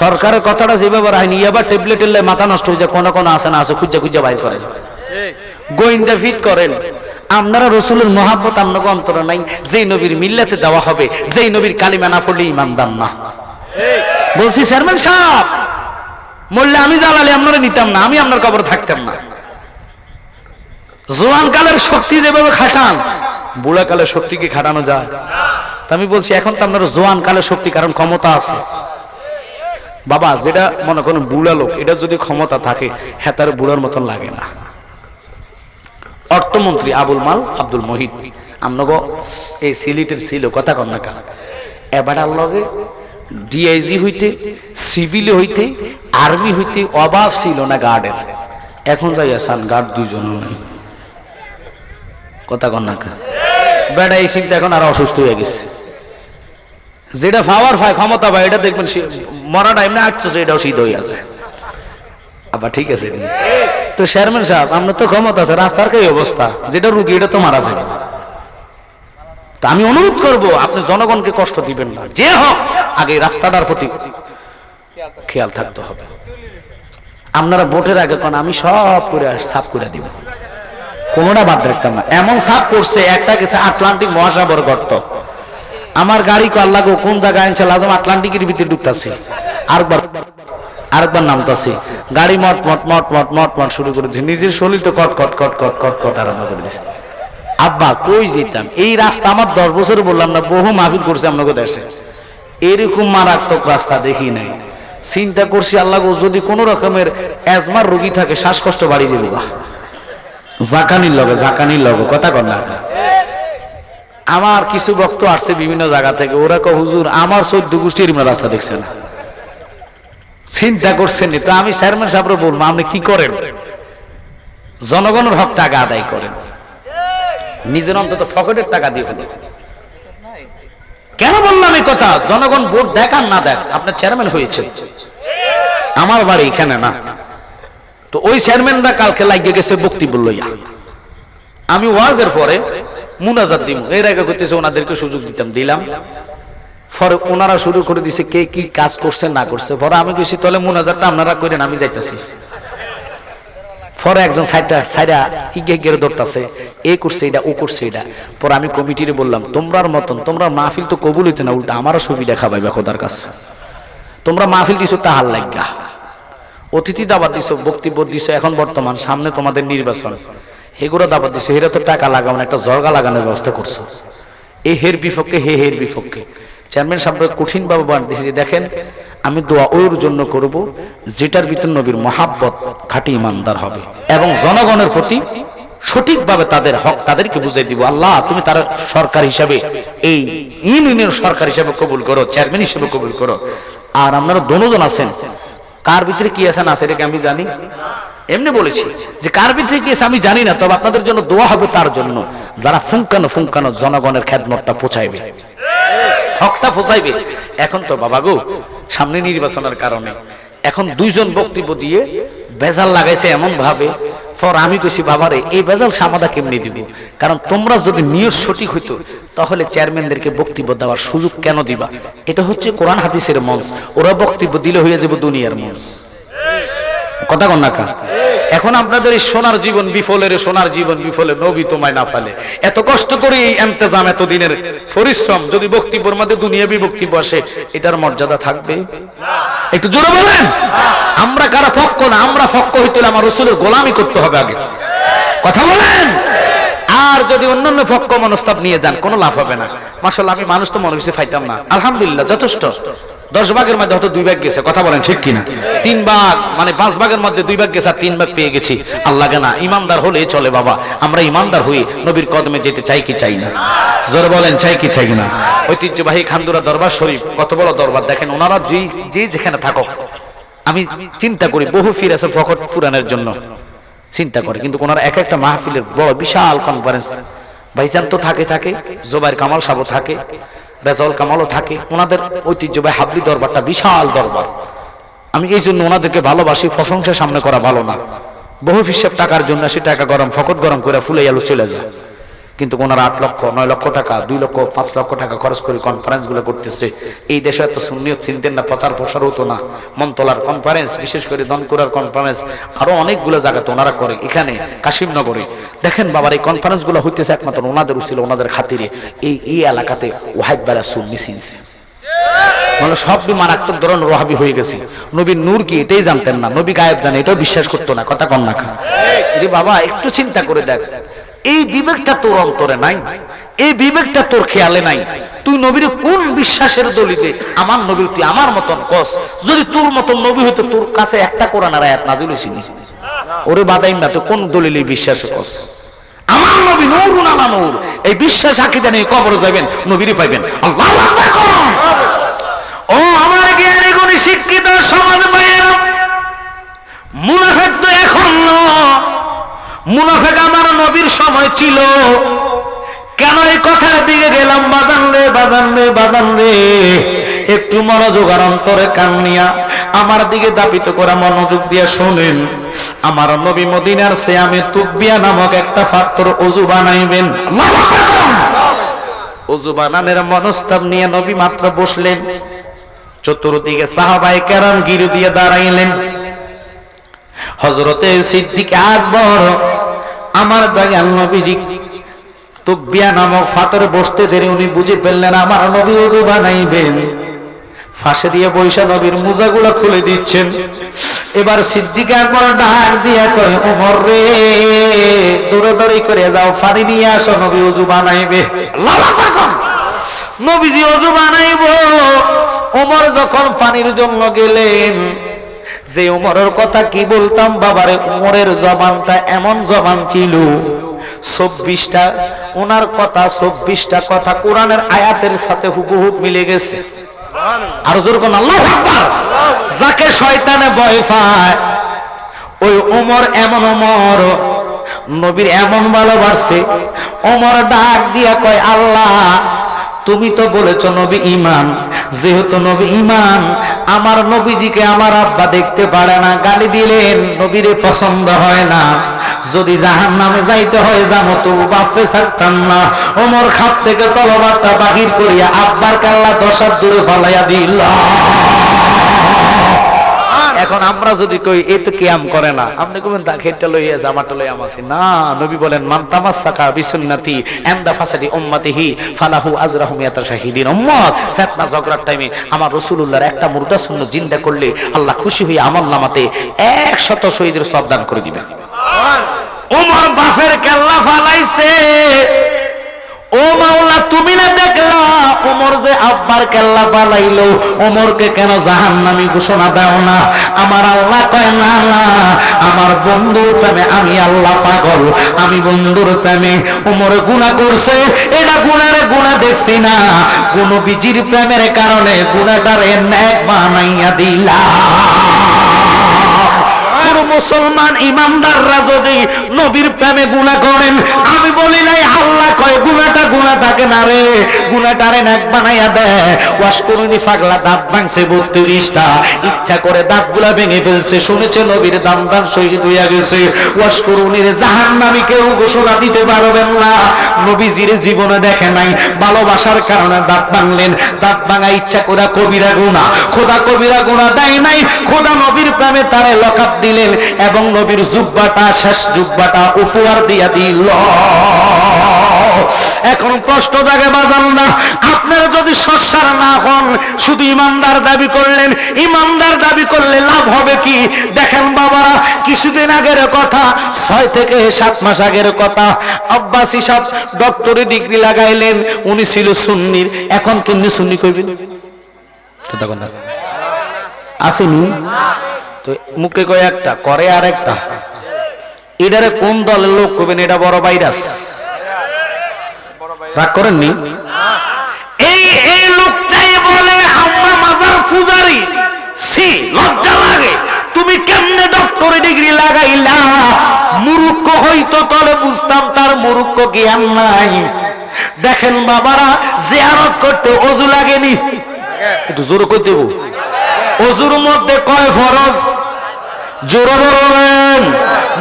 সরকারের কথাটা যেভাবে রায়নি, আবার ট্যাবলেটের লাই মাথা নষ্ট হয়ে যায়, কোন কোন আছে না আছে খুঁজে খুঁজে বাইর করেন, গোয়েন্দা ফিট করেন। আপনারা রসুলের মহাব্বত আপনাকে অন্তরে নাই। যেই নবীর মিল্লাতে দেওয়া হবে, যেই নবীর কালিমা না পড়লে ইমানদার না। বলছি চেয়ারম্যান সাহেব, মরলে আমি জ্বালালে আপনারা নিতাম না, আমি আপনার কবর থাকতাম না। জোয়ান কালের শক্তি যেভাবে খাটান, বুড়া কালের শক্তি কি খাটানো যায়? আমি বলছি এখন তো আপনার জোয়ান কালের শক্তি, কারণ ক্ষমতা আছে বাবা। যেটা মনে করেন বুড়া লোক, এটা যদি ক্ষমতা থাকে, হ্যাঁ তার বুড়ার মতন লাগে না। অর্থমন্ত্রী আবুল মাল আব্দুল মহিদ আমনগো এই সিলেটের ছিল, কথা কন না কেন। এবার লগে ডিআইজি হইতে, সিভিল হইতে, আর্মি হইতে অভাব ছিল না গার্ডের। এখন যাই আসান গার্ড 2 জন নাই, কথা কন না কেন। বেটা এই চিন্তা এখন আর অসুস্থ হয়ে গেছে। যেটা পাওয়ার হয় ক্ষমতা পায় এটা দেখবেন মরাটা এমনি আসছে এটাও শীত হয়ে আছে। আবার ঠিক আছে তো চেয়ারম্যান সাহেব আপনার তো ক্ষমতা আছে, রাস্তার কি অবস্থা, যেটা রুগী এটা তো মারা যায়। তা আমি অনুরোধ করব আপনি জনগণকে কষ্ট দিবেন না, যে হোক আগে রাস্তাটার প্রতি খেয়াল থাকতে হবে। আপনারা ভোটের আগে কোন আমি সব করে সাফ করে দিব, কোনোটা বাদ রাখতাম না। এমন সাফ করছে একটা গেছে আটলান্টিক মহাসাগর গর্ত, আমার গাড়ি কো আল্লাহ কোন জায়গায় আনছে লাজম আটলান্টিকের ভিতরে ঢুকতাছে, আরেকবার নামতাছে, গাড়ি মট মট মট মট মট মট শুরু করে দিচ্ছে, নিজের শরীর তো কট কট কট কট কট কট আরম্ভ করে দিচ্ছে। আব্বা কই যেতাম, এই রাস্তা আমার 10 বছর বললাম না, বহু মাহফিল করছে আপনাকে দেশে, এরকম মারাত্মক রাস্তা দেখি নাই। চিন্তা করছি আল্লাহ গো যদি কোন রকমের অ্যাজমার রোগী থাকে, শ্বাসকষ্ট বাড়ি যাবো গা, জাকানির লগে কথা কর না। আমার কিছু ভক্ত আসছে বিভিন্ন জায়গা থেকে, ওরা কো হুজুর আমার 14 গোষ্ঠীর রাস্তা দেখছেন, চিন্তা করছেন। তো আমি চেয়ারম্যান সাহেবরে বলবো আপনি কি করেন, জনগণের হক টাকা আদায় করেন, নিজের অন্তত পকেটের টাকা দিয়ে ফেলেন। কেন বললাম এই কথা, জনগণ ভোট দেখ আর না দেখ আপনার চেয়ারম্যান হয়েছে, আমার বাড়ি এখানে না। তো ওই চেয়ারম্যানরা কালকে লাগিয়ে গেছে বক্তব্য লইয়া, আমি ওয়াজের পরে মুনাজাত দিব, এর আগে করতেছে ওনাদেরকে সুযোগ দিলাম, পরে ওনারা শুরু করে দিছে কে কি কাজ করছে না করছে। পরে আমি গেছি তাহলে মুনাজাতটা আপনারা করেন, আমি যাইতেছি। পরে একজন সাইডা ইগে ধরতেছে, এ করছে এটা ও করছে এটা। পরে আমি কমিটিরে বললাম তোমরার মতন তোমরা মাহফিল তো কবুল হইতে না, উল্টা আমারও সুবিধা খাবাইবে খোদার কাছে। তোমরা মাহফিল দিছো তাহার লাগা, অতিথি দাবাত দিছো, বক্তব্য দিছো, এখন বর্তমান সামনে তোমাদের নির্বাচন, এগুলো দাবাত দিছো, এরা তো টাকা লাগানো একটা জর্গা লাগানোর ব্যবস্থা করছো, এই হের বিপক্ষে হের বিপক্ষে। চেয়ারম্যান সাহেব কঠিন ভাবে বাড়তেছে যে দেখেন আমি দোয়া ওর জন্য করব যেটার ভিতর নবীর মহাব্বত খাঁটি ইমানদার হবে এবং জনগণের প্রতি সঠিকভাবে তাদের হক তাদেরকে বুঝিয়ে দিব। আল্লাহ তুমি তার সরকার হিসাবে এই ইউনিয়নের সরকার হিসাবে কবুল করো, চেয়ারম্যান হিসেবে কবুল করো। আর আপনারা দুজন আছেন, কার ভিতরে কি আছে না আছে এটাকে আমি জানি, এমনি বলেছি যে কার ভিতরে কি আছে আমি জানি না, তবে আপনাদের জন্য দোয়া হবে তার জন্য যারা ফুঙ্কানো জনগণের খেদমতটা পৌঁছাইবে, হকটা পৌঁছাইবে। এখন তো বাবা গো সামনে নির্বাচনের কারণে এখন 2 জন বক্তব্য দিয়ে বেজাল লাগাইছে এমন ভাবে, পর আমি কইছি বাবারে এই বেজাল সমাধা কেমনি দিব, কারণ তোমরা যদি নিয়ত সঠিক হইতো তাহলে চেয়ারম্যানদেরকে বক্তব্য দেওয়ার সুযোগ কেন দিবা? এটা হচ্ছে কোরআন হাদিসের মঞ্চ, ওরা বক্তব্য দিলে হয়ে যাবে দুনিয়ার মঞ্চ, কথা কন না কা। এখন আপনাদের এই সোনার জীবন বিফলে নবী তোমায় না ফেলে, এত কষ্ট করে এই ইন্তজাম এত দিনের পরিশ্রম যদি বক্তব্যের মধ্যে দুনিয়াবি বক্তব্য আসে, এটার মর্যাদা থাকবে? একটু জোরে বলেন। আমরা কারা পক্ষ না, আমরা পক্ষ হইতে হলে আমার রাসূলের গোলামি করতে হবে আগে, কথা বলেন। আর যদি অন্যান্য পক্ষ মনস্তাব নিয়ে যান কোনো লাভ হবে না। মাশাআল্লাহ আমি মানুষ তো মনে কিছু পাইতাম না, আলহামদুলিল্লাহ যথেষ্ট। 10 ভাগের মধ্যে হয়তো 2 ভাগ গেছে, কথা বলেন ঠিক কিনা? 3 ভাগ মানে 5 ভাগের মধ্যে 2 ভাগ গেছে আর 3 ভাগ পেয়ে গেছি। আল্লাহ না ইমানদার হলে চলে বাবা, আমরা ইমানদার হই নবীর কদমে যেতে চাই কি চাই না? জোরে বলেন চাই কি চাই না? ঐতিহ্যবাহী খানদুরা দরবার শরীফ কত বড় দরবার দেখেন, ওনারা যে যেখানে থাকো, আমি চিন্তা করি বহু ফির আছে ফকট পুরানের জন্য চিন্তা করে, কিন্তু ওনারা এক একটা মাহফিলের বড় বিশাল কনফারেন্স, ভাইজান তো থাকে, জোবাইর কামাল সাহেব থাকে, রেজাউল কামালও থাকে, ওনাদের ঐতিহ্যবাহী হাবলি দরবারটা বিশাল দরবার। আমি এই জন্য ওনাদেরকে ভালোবাসি, প্রশংসা সামনে করা ভালো না। বহু হিসাব টাকার জন্য সে টাকা গরম ফকট গরম করে ফুলে আলু চলে যায়, কিন্তু ওনারা 8 লক্ষ 9 লক্ষ টাকা 2 লক্ষ 5 লক্ষ টাকা খরচ করে কনফারেন্স গুলো করতেছে। এই দেশে এত সুন্নিয়ত চিনতেন না, প্রচার প্রসার হতো না। মন্তলার কনফারেন্স, বিশেষ করে দনকুরার কনফারেন্স, আরো অনেকগুলো জায়গাতে ওনারা করে, এখানে কাশিমনগরে দেখেন বাবার এই কনফারেন্স গুলো হইতেছে একমাত্র ওনাদের উছিল, ওনাদের খাতিরে এই এলাকাতে ওয়াহাবীরা সুন্নি চিনছে, মানে সব মারাত্মক ধরনের ওয়াহাবী হয়ে গেছে। নবীর নূর কি এটাই জানতেন না, নবী গায়েব জানে এটাও বিশ্বাস করতো না, কথা কন না খা। বাবা একটু চিন্তা করে দেখ, এই বিবেকটা তোর অন্তরে নাই, এই বিবেকটা তোর খেয়ালে নাই। তুই নবীর কোন বিশ্বাসের দলিলে আমার নবীর তুই আমার মতন কস? যদি তোর মতন নবী হইতো তোর কাছে একটা কোরআনের আয়াত নাযিল হইছিল, ওরে বাদাইম না তো কোন দলিলে বিশ্বাস কস? আমার নবী নূরুন আলা নূর, এই বিশ্বাস আকীদা নিয়ে কবরে যাবেন, নবীরই পাইবেন। আল্লাহু আকবার। ও আমার জ্ঞানী গুণী শিক্ষিত সমাজ ভাইয়েরা, মুনাফিক তো এখন না, মুনাফিক আমার নবীর সময় ছিল, কেন এই কথার দিকে গেলাম? বাজান রে, বাজান রে, বাজান রে, একটু মনোযোগ আর অন্তরে কান নিয়া আমার দিকে দাপিত করা মনোযোগ দিয়ে শোনেন। আমার নবী মদিনার সিয়ামে তুবিয়া নামক একটা পাত্র ওযু বানাইবেন। ওযু বানানোর মনস্তাব নিয়ে নবী মাত্র বসলেন, চতুর্দিকে সাহাবায়ে কেরাম গিরু দিয়ে দাঁড়াইলেন। হযরতে সিদ্দিক আকবর আমার দয়াল নবীজি তুবিয়া নামক পাথরে বসতে দেরি উনি বুঝে ফেললেন আমার নবী ওযু বানাইবেন। ফাঁসে দিয়ে বৈশা নবীর মোজাগুলো খুলে দিচ্ছেন। এবার সিদ্দিক আকবর ডাক দিয়ে কয়, ওমর রে, দৌড়াদৌড়ি করে যাও, পানি নিয়ে আসো, নবী ওযু বানাইবে। নবীজি ওযু বানাইব। ওমর যখন পানির জন্য গেলেন, যে ওমরের কথা কি বলতাম বাবারে, ওমরের জবানটা এমন জবান ছিল, 24টা ওনার কথা, 24টা কথা কোরআনের আয়াতের সাথে হুবহু মিলে গেছে। আর জোর কোন আল্লাহু আকবার। যাকে শয়তানে ভয় পায় ওই ওমর এমন ওমর, নবীর এমন ভালোবাসে। ওমর ডাক দিয়া কয়, আল্লাহ তুমি তো বলেছো নবী ঈমান, যেহেতু নবী ঈমান, আমার নবীজিকে আমার আব্বা দেখতে পারে না, গালি দিলেন, নবীরে পছন্দ হয় না, যদি জাহান্নামে যাইতে হয় যাবো, তো বাপে ছাড়তাম না। ওমর খাপ থেকে তলোয়ারটা বাহির করিয়া আব্বার কাল্লা 10 হাত দূরে ফলাইয়া দিল। এখন আমরা যদি কই এ তো কিয়াম করে না, আপনি কবেন তা খেটটা লইয়া জামাটা লইয়া আমাছি না। নবী বলেন, মান তামাসসাকা বিসুন্নতি ইনদা ফাসাদি উম্মতিহি ফালাহু আজরাহু মিয়াতা শাহিদিন। উম্মত ফিতনা ঝগড়ার টাইমে আমার রাসূলুল্লাহর একটা মুর্দা সুন্নাত জিন্দা করলে আল্লাহ খুশি হয়ে আমলনামাতে 100 শহীদের সওয়াব দান করে দিবেন। ওমর বাপের কেল্লা ফালাইছে। ও মাওলা, তুমি না দেখলা ওমর যে আব্বার কেল্লা ফালাইলো, ওমরকে কেন জাহান্নামী ঘোষণা দাও না? আমার আল্লাহ কয়, না না, আমার বন্ধুর প্রেমে আমি আল্লাহ পাগল, আমি বন্ধুর প্রেমে। ওমর গুনাহ করছে, এটা গুনারে গুনাহ দেখছি না, কোন বিজির প্রেমের কারণে গুনাহটারে নেক বানাইয়া দিলা। মুসলমান ইমানদাররা যদি নবীর প্রেমে গুনাহ করেন, আমি বলি নাই, আল্লাহ কয় গুনাহটা গুনাহ থাকে না রে, গুনাহটারে নেক বানাইয়া দেয়। ওয়াশকুরুনি পাগলা দাঁত ভাঙছে 32টা, ইচ্ছা করে দাঁতগুলা ভেঙে ফেলছে, শুনেছে নবীর দাম শহীদ হইয়া গেছে। ওয়াশকুরুনির জাহান্নামী কেউ ঘোষণা দিতে পারবেন না। নবীজির জীবনে দেখে নাই, ভালোবাসার কারণে দাঁত ভাঙলেন, দাঁত ভাঙা ইচ্ছা করে কবিরা গুনাহ, খোদা কবিরা গুনাহ দেয় নাই, খোদা নবীর প্রেমে তারে লকআপ দিলেন এবং নবীর জুব্বাটা, শেষ জুব্বাটা উপহার দিয়া দিল। এখন প্রশ্ন জাগে বাজান না, আপনারা যদি সচ্ছার না হন, শুধু ইমানদার দাবি করলেন, ইমানদার দাবি করলে লাভ হবে কি? দেখেন বাবারা, কিছুদিন আগের কথা, 6 থেকে 7 মাস আগের কথা, আব্বাসী সাহেব ডক্টরি ডিগ্রি লাগাইলেন, উনি ছিল সুন্নির। এখন কেমনি সুন্নি কইবেন? কথা কথা আসেনি তো, মুখে কয় একটা, করে আর একটা। এটারে কোন দলের লোক কইবেন? এটা বড় ভাইরাস। রাগ করেননি? এই লোকটাই বলে আমরা মাজার পূজারি। সি, লজ্জা লাগে। তুমি কেমনে ডক্টরি ডিগ্রি লাগাইলা? মূর্খ হইতো তলে বুঝতাম তার মূর্খ জ্ঞান নাই। দেখেন বাবারা, জিয়ারত করতে ওযু লাগেনি? একটু জোর করে দেব। ওযুর মধ্যে কয় ফরজ? জোরে বলবেন।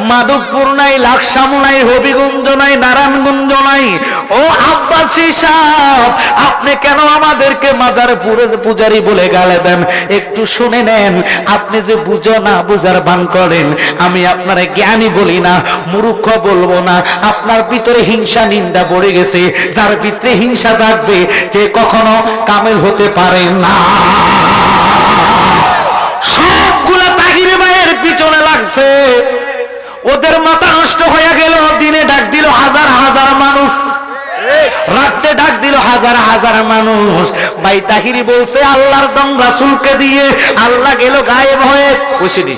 মাধবপুর নাই, লাকসামু নাই, হবিগঞ্জ নাই, নারায়ণগঞ্জ নাই। ও আব্বাসী সাহেব, আপনি কেন আমাদেরকে মাজারপুরের পূজারি বলে গালে দেন? একটু শুনে নেন, আপনি যে বুঝো না, বুঝার ভান করেন। আমি আপনার জ্ঞানী বলি না, মূর্খ বলবো না। আপনার ভিতরে হিংসা নিন্দা পড়ে গেছে। যার ভিতরে হিংসা থাকবে, যে কখনো কামেল হতে পারে না। সবগুলা তাহিরে ভাইয়ের পিছনে লাগছে, ওদের মাথা নষ্ট হয়ে গেল। দিনে ডাক দিল হাজার হাজার মানুষ, রাতে ডাক দিল হাজার হাজার মানুষ। ভাই তাহিরি বলছে আল্লাহর দম রাসূলকে দিয়ে, আল্লাহ গেল গায়েব হয়ে। বুঝিনি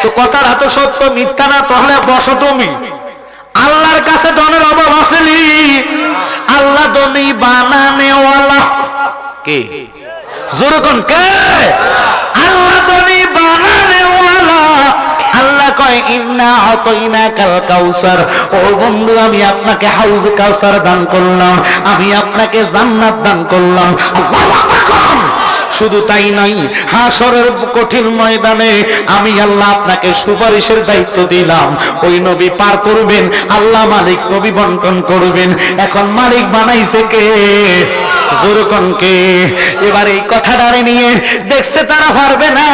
তো কথাটা তো সত্য, মিথ্যা না। তাহলে বসো তুমি। আল্লাহর কাছে ধনের অভাব আসেনি। আল্লাহ ধনী বানানেওয়ালা। কে? জোরে কোন কে? আল্লাহ ধনী বানানেওয়ালা। আল্লাহ কয় কয় ইন্না আতাইনাকাল কাউসার, ও বন্ধু আমি আপনাকে হাউজে কাউসার দান করলাম, আমি আপনাকে জান্নাত দান করলাম। আল্লাহু আকবার। শুধু তাই নয়, হাসরের কঠিন ময়দানে আমি আল্লাহ আপনাকে সুপারিশের দায়িত্ব দিলাম। ওই নবী পার করবেন, আল্লাহ মালিক নবী বন্টন করবেন। এখন মালিক বানাইছে কে? জোরকন কে? এবার এই কথাটারে নিয়ে দেখছে তারা পারবে না।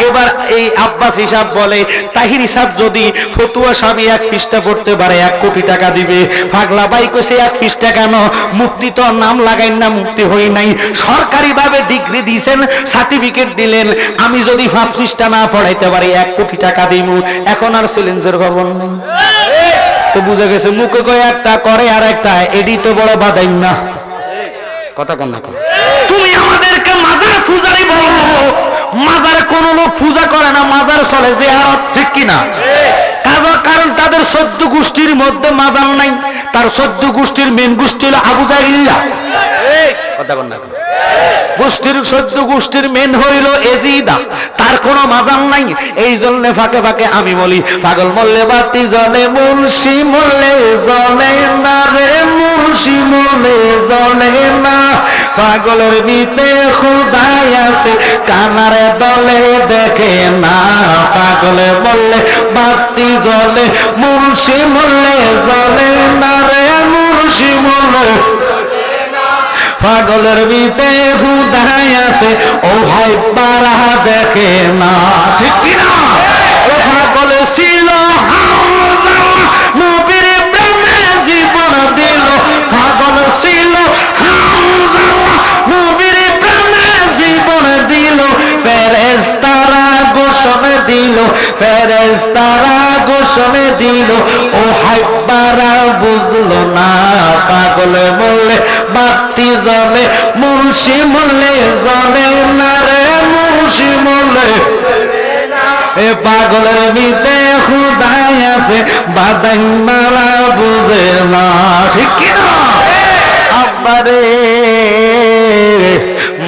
এবার এই আব্বাস হিসাব বলে, তাহির হিসাব যদি ফতুয়া স্বামী 1 পৃষ্ঠা পড়তে পারে 1 কোটি টাকা দিবে। পাগলা ভাই কইছে 1 পৃষ্ঠা কেন? মুক্তি তো নাম লাগাইন না, মুক্তি হই নাই, সরকারি ভাবে ডিগ্রি দিয়েছেন, সার্টিফিকেট দিলেন, আমি যদি 5 পৃষ্ঠা না পড়াইতে পারি 1 কোটি টাকা দিব। এখন আর চ্যালেঞ্জের খবর নেই। তো বুঝা গেছে মুখে কয় একটা করে আর একটা, এডি তো বড় বাদাইন না। কথা কন না, তুমি আমাদেরকে মাজার পূজারি বলো, মাজার কোন লোক পূজা করে না, মাজার চলে জিয়ারত, ঠিক কিনা? কারণ তাদের 14 গোষ্ঠীর মধ্যে মাজার নাই, তার 14 গোষ্ঠীর মেন গোষ্ঠী হলো আবু জাহিল্লা। কথা কন না, গোষ্ঠীর 14 গোষ্ঠীর মেন হইল এজিদা, তার কোনো মাজার নাই। এই জন্য ফাঁকে ফাঁকে আমি বলি, পাগল মরলে বাতি জ্বলে, মুন্সি মরলে জ্বলে না রে, মুন্সি মরলে জ্বলে না। পাগলের ভিতে খুদাই আছে, কানার দলে দেখে না। পাগলে বললে বাতি জ্বলে, মুন্সি মরলে জ্বলে না রে, মুন্সি মরলে। পাগলের ভিতে খুদাই আছে, ও ভাই পারা দেখে না, ঠিক কিনা? ও পাগল ছিল হামজা, নবীর প্রেমে জীবন দিল। পাগল ছিল হামজা, নবীর প্রেমে জীবন দিল। ফেরেশতারা ঘোষণ দিল, ফেরেশতারা ঘোষণ দিল, ও হাইবারা বুঝলো না। পাগল বললে বাতি জ্বলে, মুন্সি মরলে জ্বলে না রে, মুন্সি মরলে। এ পাগলের ভিতে খুদাই আছে, বাদাই মারা বুঝে না, ঠিক কিনা? আব্বারে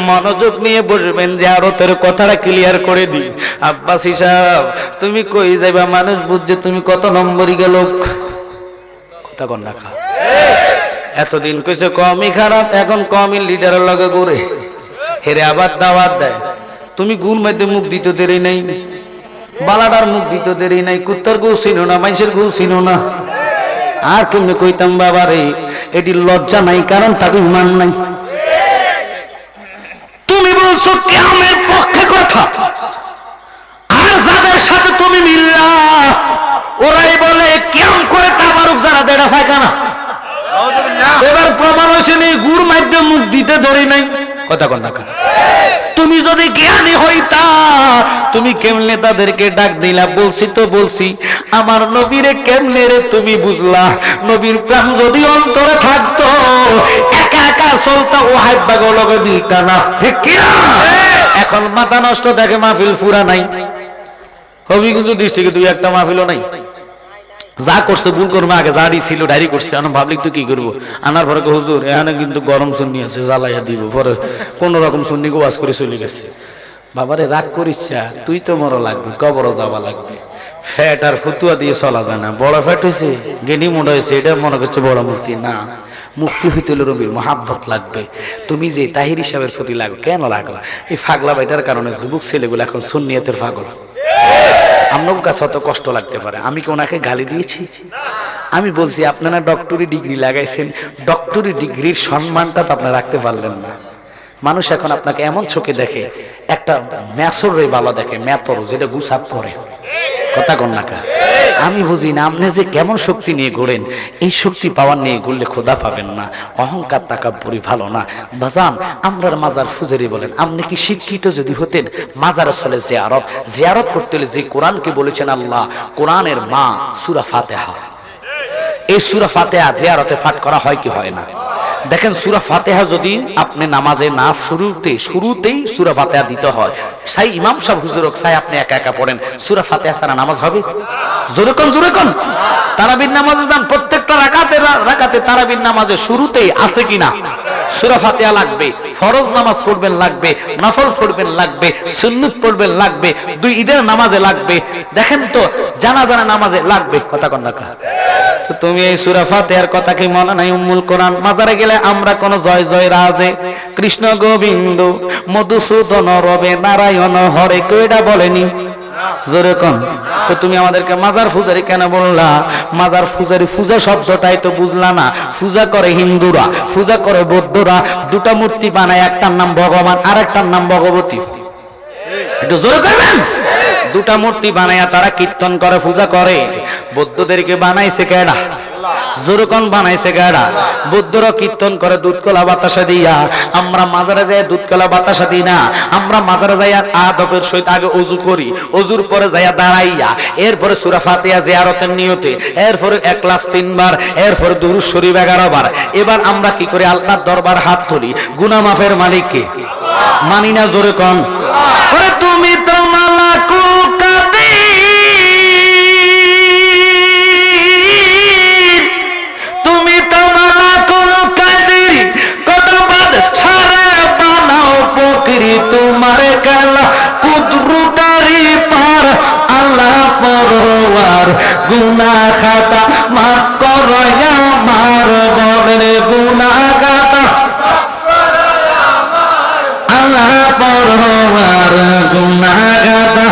মনোযোগ নিয়ে বসবেন, যে আরো তোর কথাটা ক্লিয়ার করে দিই। আব্বাস হিসাব তুমি কই যাইবা, মানুষ বুঝছে তুমি কত নম্বরই গেল। কথা কন না, এতদিন কইছে কমই খারাপ, এখন কমই লিডারের লগে ঘুরে, হেরে আবার দাওয়াত দেয়। তুমি গুণ মধ্যে মুখ দিতে দেরি নাই, বালাডার মুখ দিতে দেরি নাই, কুত্তার গু চিনো না, মানুষের গু চিনো না। আর কেমনে কইতাম বাবা রে, এটি লজ্জা নাই, কারণ তাকে ইমান নাই। তুমি বলছো কিয়ামের পক্ষে কথা, আর যাদের সাথে তুমি মিল্লা ওরাই বলে কিয়াম করে তাবারুক যারা দেড়া ফায়খানা। এবার প্রমাণ হয়েছে নি, গুড় মাধ্যমে মুখ দিতে ধরি নাই। কথা কন না, তুমি যদি জ্ঞানী হইতা তুমি কেমনে তাদেরকে ডাক দিলা? বলছি তো বলছি, আমার নবীরে কেমনে রে তুমি বুঝলা? নবীর প্রাণ যদি অন্তরে থাকতো, একা একা চলতা, ও হাইবা গলকে দিতা না, ঠিক কিনা? এখন মাথা নষ্ট, দেখে মাহফিল পুরা নাই। হবি কিন্তু দৃষ্টিকে 2-1টা মাহফিলও নাই। যা করছে ভুল করবো, আগে জারি ছিল ডায়রি করছে, এখন ভাবলি তো কি করবো? আনার পরে হুজুর এখানে কিন্তু গরম সুন্নি আছে, জ্বালাইয়া দিব। পরে কোন রকম সুন্নি ওয়াজ করে চলে গেছে। বাবারে রাগ করিস, তুই তো মরো লাগবে, কবরও যাওয়া লাগবে। ফ্যাট আর ফতুয়া দিয়ে চলা যায় না। বড় ফ্যাট হয়েছে, গেনি মোটা হয়েছে, এটা মনে করছে বড় মুফতি না। মুফতি হইতে হলে রবির মহাব্বত লাগবে। তুমি যে তাহির হিসাবের প্রতি লাগো, কেন লাগো? এই ফাগলা বাইটার কারণে যুবক ছেলেগুলো এখন সুন্নিয়তের পাগল। আপনার কাছে অত কষ্ট লাগতে পারে, আমি কি ওনাকে গালি দিয়েছি? আমি বলছি আপনারা ডক্টরি ডিগ্রি লাগাইছেন, ডক্টরি ডিগ্রির সম্মানটা তো আপনারা রাখতে পারলেন না। মানুষ এখন আপনাকে এমন চোখে দেখে, একটা ম্যাচর রে বালা দেখে, ম্যাতর যেটা গুসাপ করে। কথা কন না, আমি বুঝি না আপনি যে কেমন শক্তি নিয়ে ঘোরেন। এই শক্তি পাওয়ার নিয়ে ঘুরলে খোদা পাবেন না। অহংকার তাকাব্বুরি ভালো না। বাজান আমরার মাজার ফুজারি বলেন, আপনি কি শিক্ষিত যদি হতেন, মাজার চলে জিয়ারত, জিয়ারত করতে হলে যে কোরআনকে বলেছেন আল্লাহ, কোরআনের মা সূরা ফাতিহা, এই সূরা ফাতিহা জিয়ারতে পাঠ করা হয় কি হয় না? দেখেন সূরা ফাতিহা যদি আপনি নামাজে না শুরুতেই সূরা ফাতিহা দিতে হয়, সাই ইমাম সাহেব হুজুর সাই আপনি একা একা পড়েন, সূরা ফাতিহা ছাড়া নামাজ হবে? জোরে কোন তারাবির নামাজে যান, প্রত্যেকটা রাকাতে তারাবির নামাজে শুরুতেই আছে কিনা সূরা ফাতিহা লাগবে, ফরজ নামাজ পড়বেন লাগবে, নফল পড়বেন লাগবে, সুন্নাত পড়বেন লাগবে, দুই ঈদের নামাজে লাগবে, দেখেন তো জানাজা নামাজে লাগবে, কথা কন না। তো তুমি এই সূরা ফাতিহার কথা কি মনে নাই? উম্মুল কোরআন মাজারে গেলে আমরা কোন জয় জয় রাজে কৃষ্ণ গোবিন্দ মধুসূদন রবে নারায়ণ হরে কেউ এটা বলেনি? জোরে কোন। তো তুমি আমাদেরকে মাজার পূজারি কেন বললা? মাজার পূজারি, পূজা শব্দটাই তো বুঝলা না। পূজা করে হিন্দুরা, পূজা করে বৌদ্ধরা, দুটা মূর্তি বানায়, একটার নাম ভগবান আর একটার নাম ভগবতী। একটু জোরে করবেন। দুটা মূর্তি বানায়া তারা কীর্তন করে, পূজা করে। বৌদ্ধদেরকে বানাইছে কেডা? জোরকন বানাইছে কেডা? বৌদ্ধরা কীর্তন করে দুধ কলা বাতাসা দিয়া। আমরা মাজারে যাই দুধ কলা বাতাসা দিই না, আমরা মাজারে যাই আদবের সহিত আগে ওযু করি, ওযুর পরে যাইয়া দাঁড়াইয়া, এরপরে সূরা ফাতিহা জিয়ারতের নিয়তে, এরপরে একলাস 3 বার, এরপরে দুরূদ শরীফ 11 বার। এবার আমরা কি করি? আল্লাহর দরবার হাত তুলি। গুনাহ মাফের মালিক কে? মানি না? জোরে কোন। ওরে তুমি তো মালাকুল কাদির, তুমি তো মালাকুল কাদির, কত বাদ ছাড়া বানাও ফকিরি, তোমার খেলা কুদরতারি পার। আল্লাহ পরওয়ার গুনাহ খাতা মাফ করো আমার, বলেন গুনাহ খাতা আল্লাহ পরওয়ার গুনাহ খাতা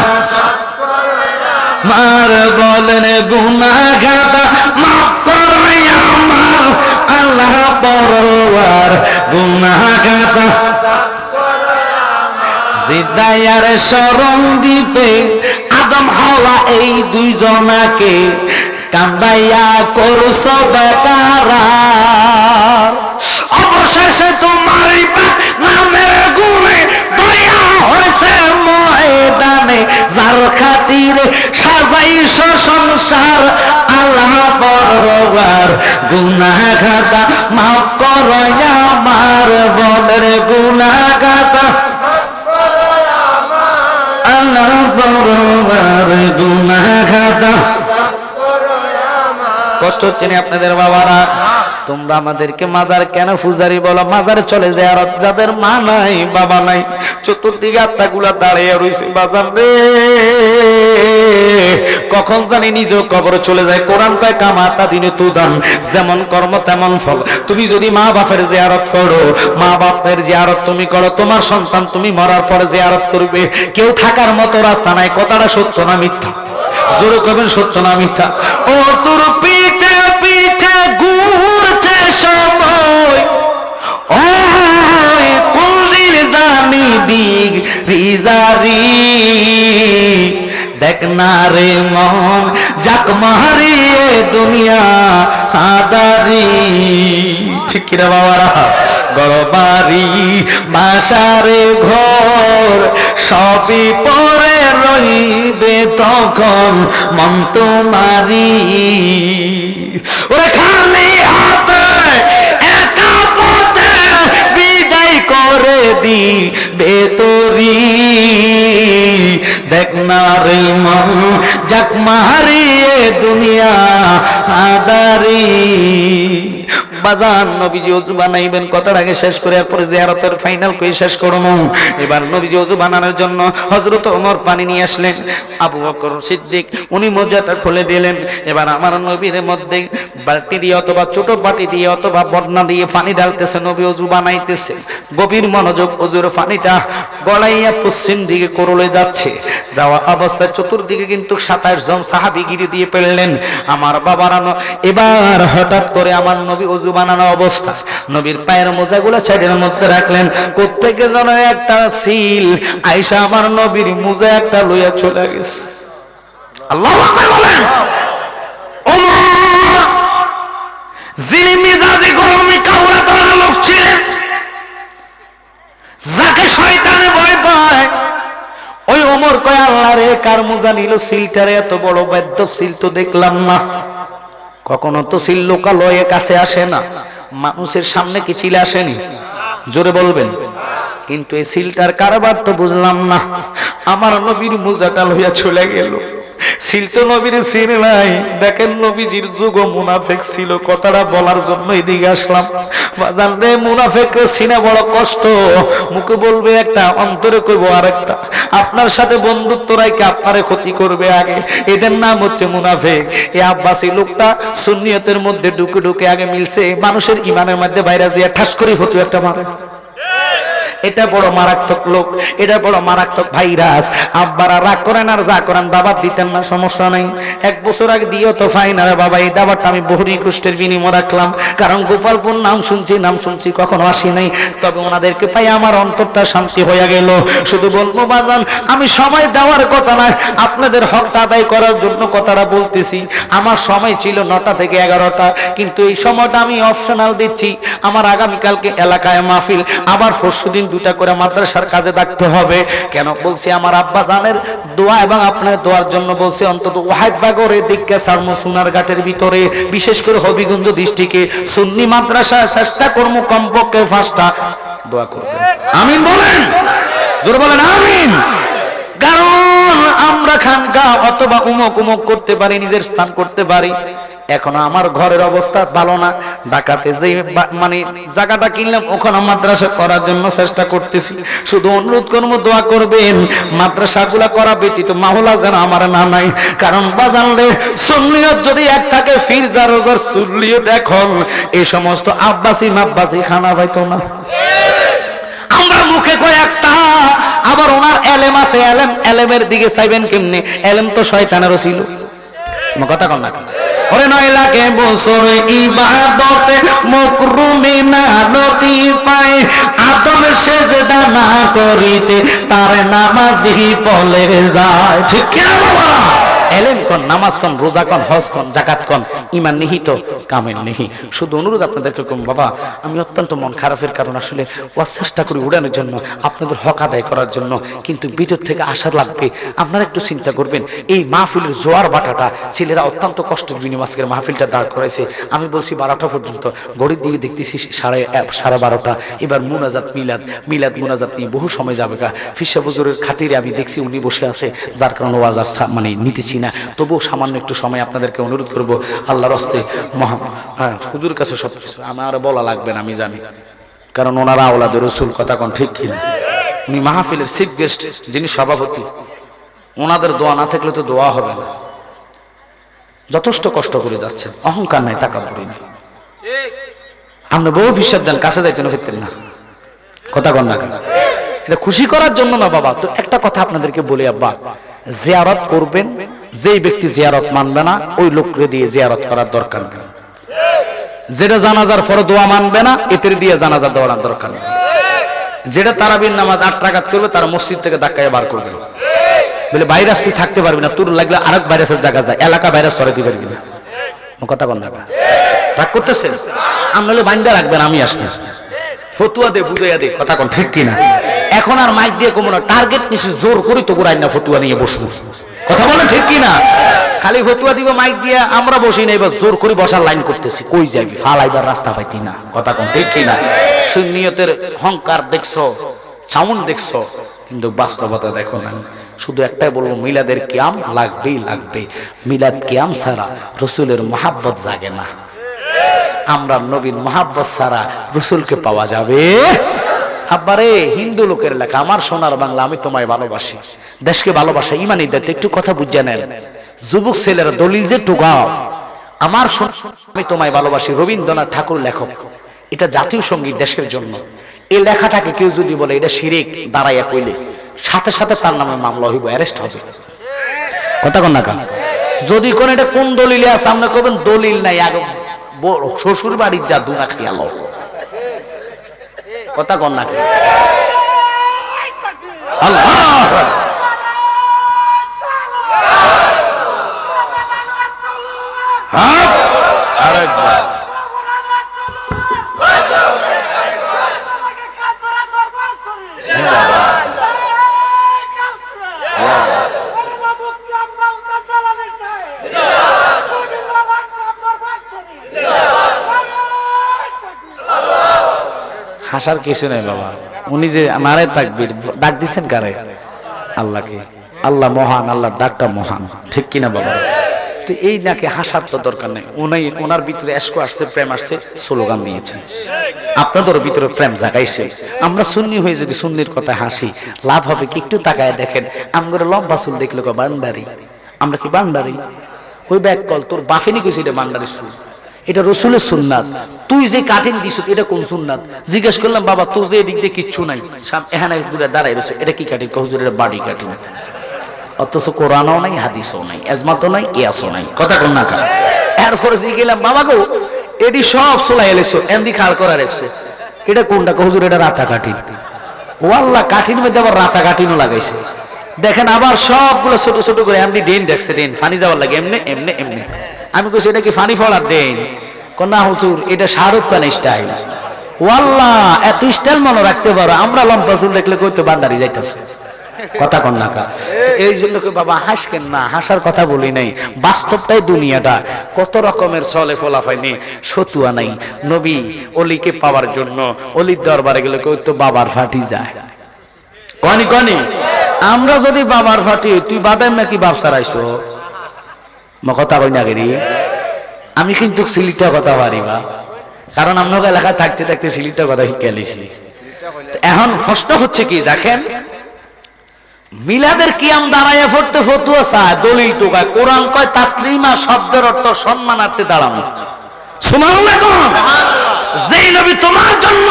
মার, বলেন গুনাহ খাতা মাফ করো আমার, আল্লাহ পরওয়ার গুনাহ খাতা। জিদায়ার শরণ দিতে আদম হাওয়া এই দুইজনাকে কান্দাইয়া করছ বেকারা, অবশেষে তোমার নামের গুণে দয়া হয়েছে ময়দানে, যার খাতিরে সাজাইছ সংসার। আল্লাহ পরওয়ার গুনাহ খাতা মাফ করো আমার, বলের গুনাহ খাতা আল্লাহ পরওয়ার গুনাহ খাতা। কষ্ট হচ্ছে না আপনাদের বাবারা? তোমরা আমাদেরকে মাজার কেন পূজারি বলো? মাজারে চলে জিয়ারত যাদের মা নাই বাবা নাই, চতুর্দিকে আত্মাগুলা দাঁড়িয়ে রইছে, বাজার রে কখন জানি নিজেও কবরে চলে যায়। কোরআন কয় কামাতা দিনে তুদান, যেমন কর্ম তেমন ফল। তুমি যদি মা বাপের জিয়ারত করো, মা বাপের জিয়ারত তুমি করো, তোমার সন্তান তুমি মরার পরে জিয়ারত করবে। কেউ থাকার মতো রাস্তা নাই। কথাটা সত্য না মিথ্যা? জোরে কবেন সত্য না মিথ্যা? ও তোর পিছে পিছে ঘুরছে সময়, ও কোনদিন জানি দিক রিজারি, দেখ না রে মন যাক মারিয়ে দুনিয়া আদারি। ঠিক কিনা বাবারা? গরবারি বাসারে ঘর সবই পরে রইবে তখন মন তোমারি। ওরে খালি হাতে একা পথে বিদায় করে দি বেতরি, দেখ না রে মন যাক মারিয়ে দুনিয়া আদারি। বাজান নবীজি ওযু বানাইবেন, কথার আগে শেষ করে এরপরে জিয়ারতের ফাইনাল করে শেষ করব। এবার নবীজি ওযু বানানোর জন্য হযরত ওমর পানি নিয়ে আসলেন, আবু বকর সিদ্দিক উনি মোজাটা খুলে দিলেন। এবার আমার নবীর মধ্যে বালতি দিয়ে অথবা ছোট বাটি দিয়ে অথবা বদনা দিয়ে পানি ঢালতেছে, নবী ওযু বানাইতেছে। গভীর মনোযোগ, ওযুর পানিটা গড়াইয়া পশ্চিম দিকে করলে যাচ্ছে। যাওয়া অবস্থায় চতুর্দিকে কিন্তু 27 জন সাহাবী গিরি দিয়ে পেলেন আমার বাবারা। এবার হঠাৎ করে আমার নবী ওযু বানানো অবস্থা, নবীর পায়ের মোজাগুলো সাইডের মধ্যে রাখলেন। কোত্থেকে যেন একটা সিল আয়েশা আমার নবীর মোজা একটা লইয়া চলে গেছে। আল্লাহু আকবার বলেন। ওমর যিনি মিজাজে গরমে কাউরা ধরা লোক ছিলেন, যাকে শয়তানে ভয় পায়, ওই ওমর কয় আল্লাহ রে কার মোজা নিল? সিলটারে এত বড় বাদ্য সিল তো দেখলাম না। কখনো তো সিল লোকালয়ে কাছে আসে না, মানুষের সামনে কি চিলে আসেনি? জোরে বলবেন। কিন্তু এই সিলটার কারবার তো বুঝলাম না। আমার নবীর মোজাটা লইয়া চলে গেল। ছিল তো নবীর চিনে নাই। দেখেন নবীজির যুগ মুনাফিক ছিল, কথাটা বলার জন্য এদিকে আসলাম। বাজান রে, মুনাফিকরে চিনা বড় কষ্ট। মুখে বলবে একটা, অন্তরে কইব আরেকটা। আপনার সাথে বন্ধুত্ব রাইকে আপনারে ক্ষতি করবে আগে, এদের নাম হচ্ছে মুনাফিক। এই আব্বাসী লোকটা সুন্নিয়তের মধ্যে ঢুকে ঢুকে আগে মিলছে, মানুষের ইমানের মধ্যে বাইরে দিয়ে ঠাস করে হতো একটা মারে। এটা বড় মারাত্মক লোক, এটা বড় মারাত্মক ভাইরাস। আব্বারা রাগ করেন আর যা করেন, দাবাত দিতেন না, সমস্যা নাই। 1 বছর আগে দিও তো ফাইনাল বাবা, এই দাবাতটা আমি বহুরি কুষ্টের বিনিময় রাখলাম, কারণ গোপালপুর নাম শুনছি কখনো আসি নাই। তবে ওনাদেরকে পাই আমার অন্তরটা শান্তি হয়ে গেল। শুধু বলবো বাজান, আমি সময় দেওয়ার কথা নয়, আপনাদের হকটা আদায় করার জন্য কথাটা বলতেছি। আমার সময় ছিল 9টা থেকে 11টা, কিন্তু এই সময়টা আমি অপশনাল দিচ্ছি। আমার আগামীকালকে এলাকায় মাহফিল, আবার পরশুদিন 2টা করে মাদ্রাসার কাজে থাকতে হবে। কেন বলছি? আমার আব্বা জানের দোয়া এবং আপনার দোয়ার জন্য বলছি। অন্তত ওয়াহিদবাগরে দিককে সারমো সোনারঘাটের ভিতরে, বিশেষ করে হবিগঞ্জ ডিস্ট্রিক্টে সুন্নি মাদ্রাসা চেষ্টা করবো কমপক্ষে 5টা। দোয়া করবেন, আমিন বলেন, জোরে বলেন আমিন। কারণ আমরা খানকা অথবা উমক করতে পারি, নিজের স্থান করতে পারি। এখন আমার ঘরের অবস্থা ভালো না, ঢাকাতে যে মানে জায়গাটা কিনলাম ওখানে মাদ্রাসা করার জন্য চেষ্টা করতেছি। শুধু অনুরোধ করবো, দোয়া করবেন মাদ্রাসাগুলা করা ব্যতীত মাহলা যেন আমার না নাই। কারণ বাজানলে সুন্নিয়ত যদি এক থাকে, ফিরজা রোজার সুন্নিয়ত এখন এই সমস্ত আব্বাসি মাব্বাসি খানা পাইতো না। আমরা মুখে কয় একটা, আবার ওনার এলেম আছে, এলেমের দিকে চাইবেন কেমনে? এলেম তো শয়তানেরও ছিল। কথা কন না, ওরে 9 লাখ বছর ইবাদতে মকরুমে নালতি পায়, আদম সেজদা না করিতে তার নামাজ দিহি পলে যায়। ঠিক কিনা বাবারা? এলেম কোন, নামাজ কোন, রোজা কোন, হজ কোন, যাকাত কোন, ঈমান নিহিত কামেল নেহি। শুধু অনুরোধ আপনাদেরকে কম বাবা, আমি অত্যন্ত মন খারাপের কারণ আসলে ওয়াজ চেষ্টা করি উড়ানোর জন্য, আপনাদের হক আদায় করার জন্য, কিন্তু ভিতর থেকে আশা লাগবে। আপনারা একটু চিন্তা করবেন, এই মাহফিলের জোয়ার বাটাটা ছেলেরা অত্যন্ত কষ্টের বিনিময়ে আজকের মাহফিলটা দাঁড় করেছে। আমি বলছি 12টা পর্যন্ত, ঘড়ির দিকে দেখতেছি 12:30। এবার মুনাজাত মিলাদ মুনাজাত নিয়ে বহু সময় যাবে। ফিসা হুজুরের খাতিরে আমি দেখছি উনি বসে আছে, যার কারণে ওয়াজ আর মানে নিতেছি না। তবুও সামান্য একটু সময় আপনাদেরকে অনুরোধ করব, আল্লাহর হস্তে হুজুর কাছে সব কিছু আমার বলা লাগবে না, আমি জানি, কারণ ওনারা আওলাদ রাসূল। কথা কোন ঠিক কিনা? উনি মাহফিলের চিফ গেস্ট, যিনি সভাপতি, ওনাদের দোয়া না থাকলে তো দোয়া হবে না। যথেষ্ট কষ্ট করে যাচ্ছেন, অহংকার নাই, তাকাব্বুরি নাই। আমরা বহু হিসাব দেন, কাছে যাইতে না। কথা কোন না, এটা খুশি করার জন্য না বাবা। তো একটা কথা আপনাদেরকে বলি আব্বা, জিয়ারত করবেন, যেই ব্যক্তি জিয়ারত মানবে না ওই লোককে দিয়ে জিয়ারত করার দরকার নেই। যেটা জানাজার পরে দোয়া মানবে না, এদের দিয়ে জানাজা দেওয়ার দরকার নেই। যেটা তারাবির নামাজ 8 রাকাত করবে, তারা মসজিদ থেকে ধাক্কায় বার করবে, বলে ভাইরাস তুই থাকতে পারবি না, তোর লাগলে আরেক ভাইরাসের জায়গা যায়, এলাকা ভাইরাস সরে দিবে না। কথা কন না, রাগ করতেছেন? আমরা বাইন্দা রাখবেন, আমি আসবো, ফতুয়া দে, বুঝাইয়া দে। কথা কন ঠিক কিনা? এখন আর মাইক দিয়ে কমো না, টার্গেট নিয়ে জোর করি তো গোড়াই না, ফতুয়া নিয়ে বসবো। কথা বলেন ঠিক কিনা? খালি ফতুয়া দিব মাইক দিয়ে, আমরা বসি না, এবার জোর করে বসার লাইন করতেছি। কই যাবি? ফালাইবার রাস্তা পাইতি না। কথা কন ঠিক কিনা? সুন্নিয়তের অহংকার দেখছো, চাউন দেখছো, কিন্তু বাস্তবতা দেখো না। শুধু একটাই বলবো, মিলাদের কিয়াম লাগবেই লাগবে। মিলাদ কিয়াম ছাড়া রসুলের মহাব্বত জাগে না। আমরা নবীর মহাব্বত ছাড়া রসুলকে পাওয়া যাবে? আব্বারে, হিন্দু লোকের লেখা, আমার সোনার বাংলা, আমি তোমায় ভালোবাসি, দেশকে ভালোবাসা, ইমানি দেখতে একটু কথা বুঝে নেন। যুবক ছেলেরা দলিল যে টুকাও, আমার আমি তোমায় ভালোবাসি, রবীন্দ্রনাথ ঠাকুর লেখক, এটা জাতীয় সঙ্গীত দেশের জন্য। এই লেখাটাকে কেউ যদি বলে এটা শিরিক দাঁড়াইয়া কইলে, সাথে সাথে তার নামে মামলা হইব, অ্যারেস্ট হবে। কথা কন না, যদি কোন এটা কোন দলিলে আছে, আমরা করবেন দলিল নাই, আগে শ্বশুর বাড়ির যা দুনা খেয়াল। কথা কন না, আল্লাহ আরেকবার হাসার কিছু নেই বাবা। উনি যে নারে তাকবীর ডাক দিচ্ছেন কারে? আল্লাহকে। আল্লাহ মহান, আল্লাহর ডাকটা মহান, ঠিক কিনা বাবা? তো এই নাকি হাসার তো দরকার নেই, ওনার ভিতরে এসকো আসছে, প্রেম আসছে, স্লোগান দিয়েছে। আপনাদের ভিতরে প্রেম জাগাইছে। আমরা সুন্নি হয়ে যদি সুন্নির কথা হাসি, লাভ হবে কি? একটু তাকায় দেখেন, আমগরে লম্বা চুল দেখলে বান্ডারি, আমরা কি বান্ডারি? ওই ব্যাগ কল তোর বাফেনি কইছে এটা বান্ডারির চুল, এটা রসুলের সুন্নাত। তুই যে কাটিং দিছ এটা কোন সুন্নাত? জিজ্ঞেস করলাম বাবা তোর যে এদিক দিয়ে কিচ্ছু নাই, এখানে দূরে দাঁড়াই রয়েছে, এটা কি কাটিং? হুজুর এটা বাড়ি কাটিং। অথচ কোরআনও নাই, হাদিসও নাই, এজমাতও নাই, ইয়াসও নাই, কথা কোন না কার। এরপরে যে গেলাম বাবা গো এটি সব সোলাই এলেছো, এমনি খাল করা রেখছো, এটা কোনটা? হুজুর এটা রাতা কাটিং। ও আল্লাহ, কাঠিন মধ্যে আবার রাতা কাটিনও লাগাইছে। দেখেন আবার সবগুলো ছোট ছোট করে এমনি ডেন দেখছে, ডেন ফানি যাওয়ার লাগে এমনি এমনি এমনি। আমি কইছি এটা কি ফানি ফলার ডেন? না হুজুর এটা শাহরুখ খান স্টাইল। ওয়াল্লাহ এত স্টাইল মনে রাখতে পারো, আমরা লম্বা চুল দেখলে কইতে বান্দারি যাইতেছে, কথা কন না কা। এই জন্য বাবা হাসকেন না, হাসার কথা বলি নাই, বাস্তবটাই দুনিয়াটা। কত রকমের চলে ফলাফাই নেই, সতুয়া নাই। নবী অলিকে পাওয়ার জন্য অলির দরবারে গেলে কইতো বাবার ফাটি যায়। কনি কনি আমরা যদি বাবার ফাটি, তুই বাদাম নাকি ব্যবসা রাইছো? কথা কই না গেরি, আমি কিন্তু সিলিটা কথা পারিবা, কারণ আমরা এলাকায় থাকতে থাকতে সিলিটা কথা শিখে লিছি। এখন প্রশ্ন হচ্ছে কি দেখেন, মিলাদের কিয়াম দাঁড়াইয়া পড়তে ফতুয়া চায়, দলিল টোকায়, কোরআন কয় তাসলিমা শব্দের অর্থ সম্মানার্থে দাঁড়ানো। সুবহানাল্লাহ কোন? যেই নবী তোমার জন্য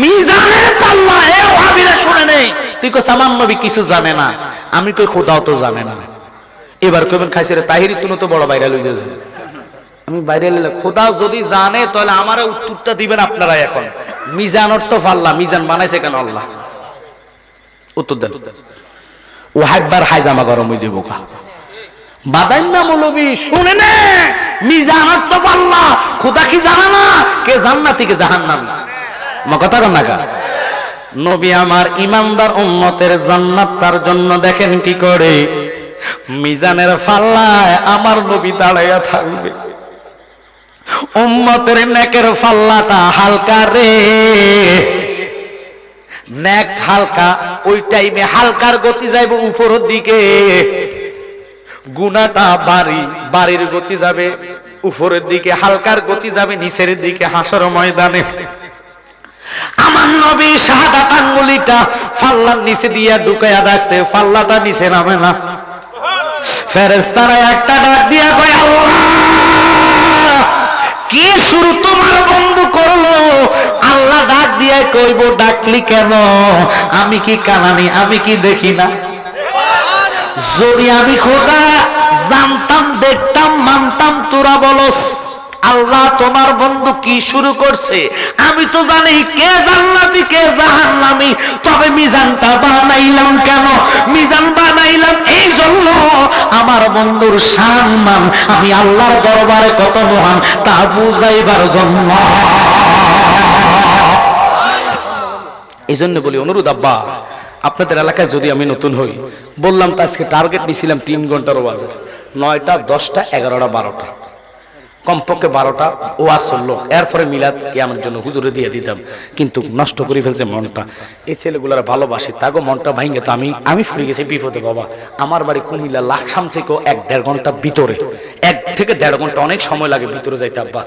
মিজানের পাল্লা, এ ওয়াহাবীরা শুনে নেই, তুই কই সামান নবী কিছু জানে না, আমি কই খোদাও তো জানে না। এবার কইবেন খাইছে রে তাহিরি তুমি তো বড় ভাইরাল হয়ে যাবে। আমি ভাইরাল খোদা যদি জানে তাহলে আমারে উত্তরটা দিবেন আপনারা। এখন মিজান অর্থ পাল্লা, মিজান বানাইছে কেন আল্লাহ? উত্তর দেন। ও হাইবার হাইজামা গরম হয়ে যাবো কা বাদাইন না মৌলবী শুনে নে, মিজান অর্থ পাল্লা, খোদা কি জানা না? কে জান্নাতি কে জাহান্নামী, মা কথা কন না কা। নবী আমার ইমানদার উম্মতের জান্নাত তার জন্য দেখেন কি করে, মিজানের পাল্লায় আমার নবী দাঁড়াইয়া থাকবে। উম্মতের নেকের পাল্লাটা হালকা রে, নেক হালকা, ওই টাইমে হালকার গতি যাইব উপরের দিকে, গুনাহটা বাড়ি, বাড়ির গতি যাবে উপরের দিকে, হালকার গতি যাবে নিচের দিকে হাসর ময়দানে। আমার নবী শাহাদাত আঙ্গুলিটা পাল্লার নিচে দিয়া ঢুকাইয়া রাখছে, পাল্লাটা নিচে নামে না। ফেরেশতারা একটা ডাক দিয়া কয় আল্লাহ কি শুরু তোমার বন্ধু করলো? আল্লাহ ডাক দিয়ে কইব ডাকলি কেন? আমি কি কানানি, আমি কি দেখি না? যদি আমি খোদা জানতাম, দেখতাম, মানতাম, তোরা বলস আল্লাহ তোমার বন্ধু কি শুরু করছে, আমি তো জানি কে জান্নাতি কে জাহান্নামী। তবে মিজানটা বানাইলাম কেন? মিজান বানাইলাম এই জন্য আমার বন্ধুর সম্মান আমি আল্লাহর দরবারে কত মহান তা বুঝাইবার জন্য। এই জন্য বলি অনুরোধ আব্বা, আপনাদের এলাকায় যদি আমি নতুন হই, বললাম তো আজকে টার্গেট নিয়েছিলাম 3 ঘন্টার ওয়াজের, 9টা 10টা 11টা 12টা, কমপক্ষে 12টা ওয়াজ চললো। এরপরে মিলাদ কিয়ামের জন্য হুজুরে দিয়ে দিতাম, কিন্তু নষ্ট করে ফেলছে মনটা। এই ছেলেগুলার ভালোবাসি, তাগো মনটা ভাঙে তো আমি ফুরে গেছি বিপদে বাবা। আমার বাড়ি কুমিল্লা লাকসাম থেকেও 1-1.5 ঘন্টা ভিতরে, 1 থেকে 1.5 ঘন্টা অনেক সময় লাগে ভিতরে যাইতে আব্বা।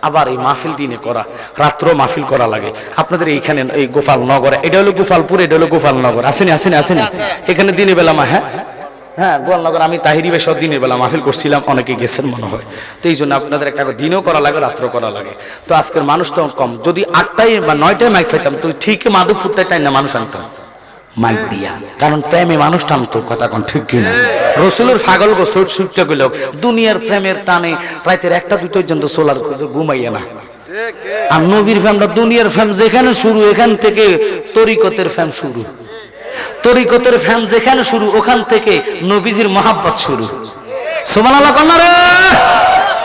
আবার এই মাহফিল দিনে করা, রাত্র মাহফিল করা লাগে। আপনাদের এইখানে এই গোপালনগর, এটা হলো গোপালপুর, এটা হলো গোপালনগর, আসেনি আসেনি আসেনি, এখানে দিনে বেলা হ্যাঁ গোয়ালনগর আমি তাহিরি বেশ দিনের বেলা মাহফিল করছিলাম, অনেকে গেছেন মনে হয়। তো এই জন্য আপনাদের একটা দিনও করা লাগে, রাত্র করা লাগে। তো আজকের মানুষ তো কম, যদি 8টায় বা 9টায় মাইক পাইতাম তো ঠিক মাদকপুরটায় টাইম না মানুষ আনতাম মাইক দিয়া, কারণ প্রেমে মানুষ টানতো, কথা কোন ঠিক কিনা? রসুলের পাগল গো সুট সুটটা গেল দুনিয়ার প্রেমের টানে রাতের 1টা 2টা পর্যন্ত সোলার ঘুমাইয়া না। আর নবীর প্রেমটা দুনিয়ার প্রেম যেখানে শুরু, এখান থেকে তরিকতের প্রেম শুরু, তরিকতের ফ্যান যেখানে শুরু ওখান থেকে নবীজির মহাব্বত শুরু। সুবহানাল্লাহ কোন রে?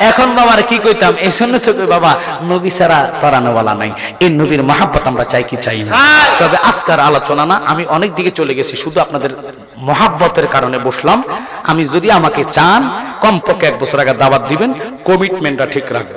এখন বাবার কি কইতাম, এই জন্য তো বাবা নবী ছাড়া তরানোওয়ালা নাই, এই নবীর মহাব্বত আমরা চাই কি চাই না। তবে আজকের আলোচনা না, আমি অনেক দিকে চলে গেছি, শুধু আপনাদের মহাব্বতের কারণে বসলাম। আমি যদি আমাকে চান কমপক্ষে 1 বছর আগে দাওয়াত দিবেন, কমিটমেন্টটা ঠিক রাখবেন।